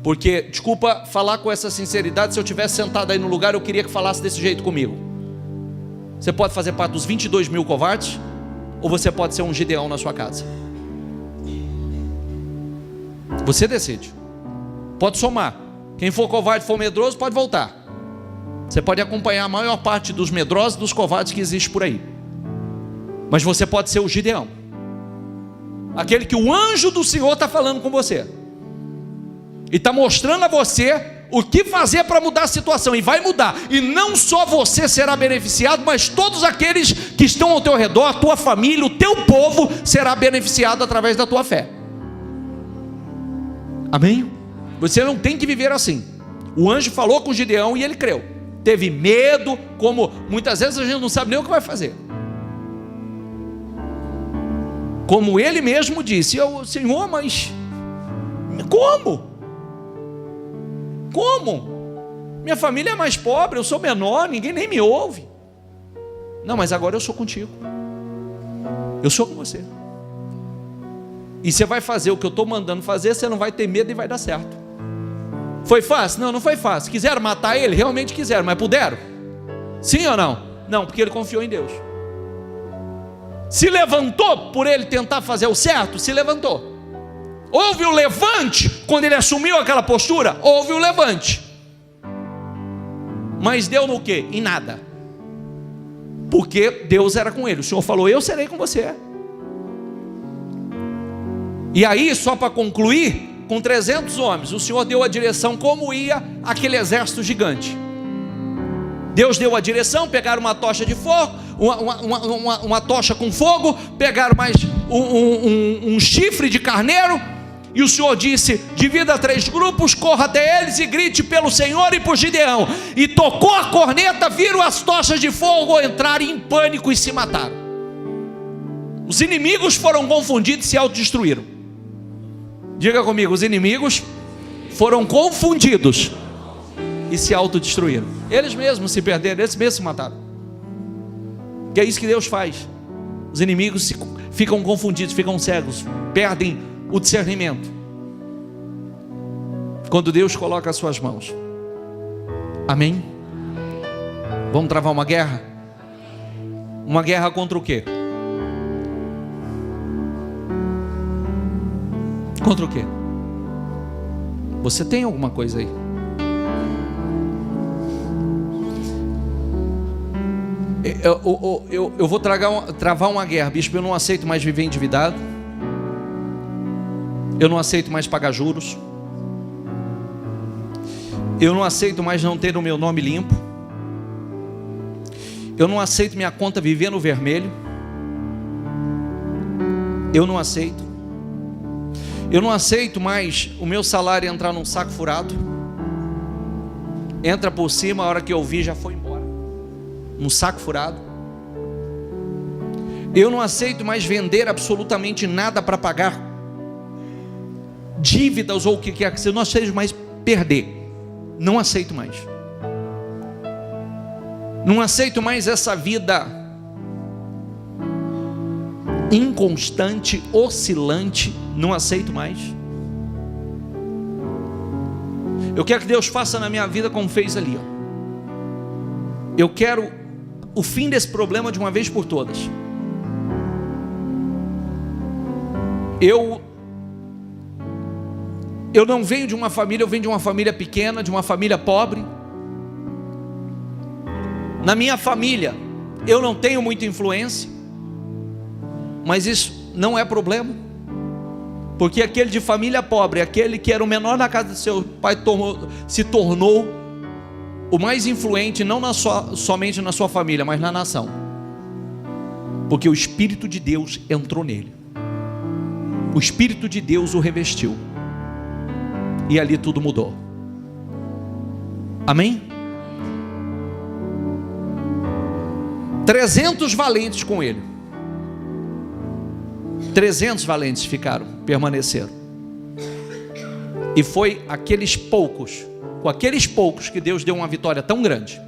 Porque, desculpa falar com essa sinceridade, se eu tivesse sentado aí no lugar, eu queria que falasse desse jeito comigo. Você pode fazer parte dos 22 mil covardes, ou você pode ser um Gideão na sua casa. Você decide. Pode somar. Quem for covarde, for medroso, pode voltar. Você pode acompanhar a maior parte dos medrosos e dos covardes que existe por aí. Mas você pode ser o Gideão, aquele que o anjo do Senhor está falando com você e está mostrando a você o que fazer para mudar a situação, e vai mudar. E não só você será beneficiado, mas todos aqueles que estão ao teu redor, a tua família, o teu povo será beneficiado através da tua fé. Amém? Você não tem que viver assim. O anjo falou com Gideão e ele creu. Teve medo, como muitas vezes a gente não sabe nem o que vai fazer. Como ele mesmo disse: Senhor, mas como? Minha família é mais pobre, eu sou menor, ninguém nem me ouve. Não, mas agora eu sou contigo. Eu sou com você. E você vai fazer o que eu estou mandando fazer, você não vai ter medo e vai dar certo. Foi fácil? Não, não foi fácil. Quiseram matar ele? Realmente quiseram, mas puderam? Sim ou não? Não, porque ele confiou em Deus. Se levantou por ele tentar fazer o certo? Se levantou. Houve o levante quando ele assumiu aquela postura? Houve o levante. Mas deu no quê? Em nada. Porque Deus era com ele. O Senhor falou: eu serei com você. E aí, só para concluir, com 300 homens, o Senhor deu a direção como ia aquele exército gigante. Deus deu a direção, pegaram uma tocha de fogo, uma tocha com fogo, pegaram mais um chifre de carneiro, e o Senhor disse: divida 3 grupos, corra até eles e grite pelo Senhor e por Gideão. E tocou a corneta, viram as tochas de fogo, entraram em pânico e se mataram. Os inimigos foram confundidos e se autodestruíram. Diga comigo: os inimigos foram confundidos e se autodestruíram. Eles mesmos se perderam, eles mesmos se mataram. Que é isso que Deus faz. Os inimigos ficam confundidos, ficam cegos, perdem o discernimento quando Deus coloca as suas mãos. Amém? Vamos travar uma guerra? Uma guerra contra o quê? Contra o quê? Você tem alguma coisa aí? Eu vou travar uma guerra, bispo. Eu não aceito mais viver endividado. Eu não aceito mais pagar juros. Eu não aceito mais não ter o meu nome limpo. Eu não aceito minha conta viver no vermelho. Eu não aceito. Eu não aceito mais o meu salário entrar num saco furado. Entra por cima, a hora que eu vi já foi embora. Num saco furado. Eu não aceito mais vender absolutamente nada para pagar dívidas ou o que quer que seja. Eu não aceito mais perder. Não aceito mais. Não aceito mais essa vida inconstante, oscilante. Não aceito mais. Eu quero que Deus faça na minha vida como fez ali, ó. Eu quero o fim desse problema de uma vez por todas. Eu não venho de uma família, eu venho de uma família pequena, de uma família pobre. Na minha família, eu não tenho muita influência, mas isso não é problema, porque aquele de família pobre, aquele que era o menor na casa do seu pai, se tornou o mais influente, não somente na sua família, mas na nação, porque o Espírito de Deus entrou nele, o Espírito de Deus o revestiu, e ali tudo mudou. Amém? 300 valentes com ele. 300 valentes permaneceram. E foi aqueles poucos, com aqueles poucos, que Deus deu uma vitória tão grande.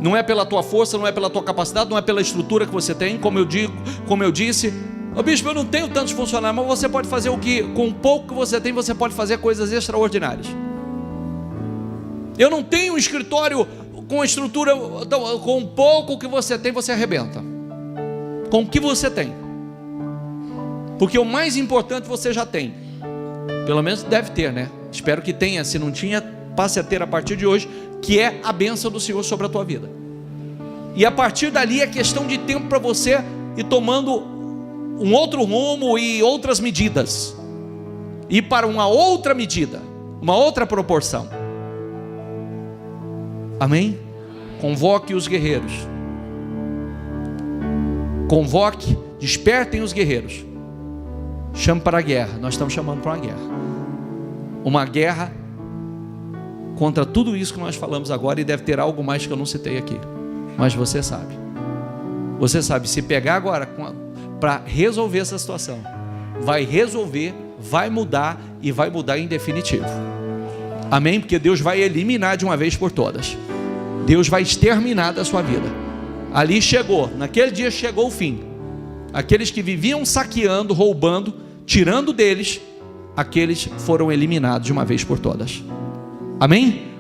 Não é pela tua força, não é pela tua capacidade, não é pela estrutura que você tem, como eu disse. Ô bispo, eu não tenho tantos funcionários, mas você pode fazer o que? Com o pouco que você tem, você pode fazer coisas extraordinárias. Eu não tenho um escritório com a estrutura, com o pouco que você tem, você arrebenta. Com o que você tem. Porque o mais importante você já tem. Pelo menos deve ter, né? Espero que tenha. Se não tinha, passe a ter a partir de hoje, que é a bênção do Senhor sobre a tua vida. E a partir dali é questão de tempo para você ir tomando um outro rumo e outras medidas, e para uma outra medida, uma outra proporção. Amém? Convoque os guerreiros. Convoque, despertem os guerreiros. Chame para a guerra. Nós estamos chamando para uma guerra. Uma guerra contra tudo isso que nós falamos agora, e deve ter algo mais que eu não citei aqui. Mas você sabe. Você sabe, se pegar agora para resolver essa situação, vai resolver, vai mudar, e vai mudar em definitivo. Amém? Porque Deus vai eliminar de uma vez por todas. Deus vai exterminar da sua vida. Ali chegou, naquele dia chegou o fim. Aqueles que viviam saqueando, roubando, tirando deles, aqueles foram eliminados de uma vez por todas. Amém?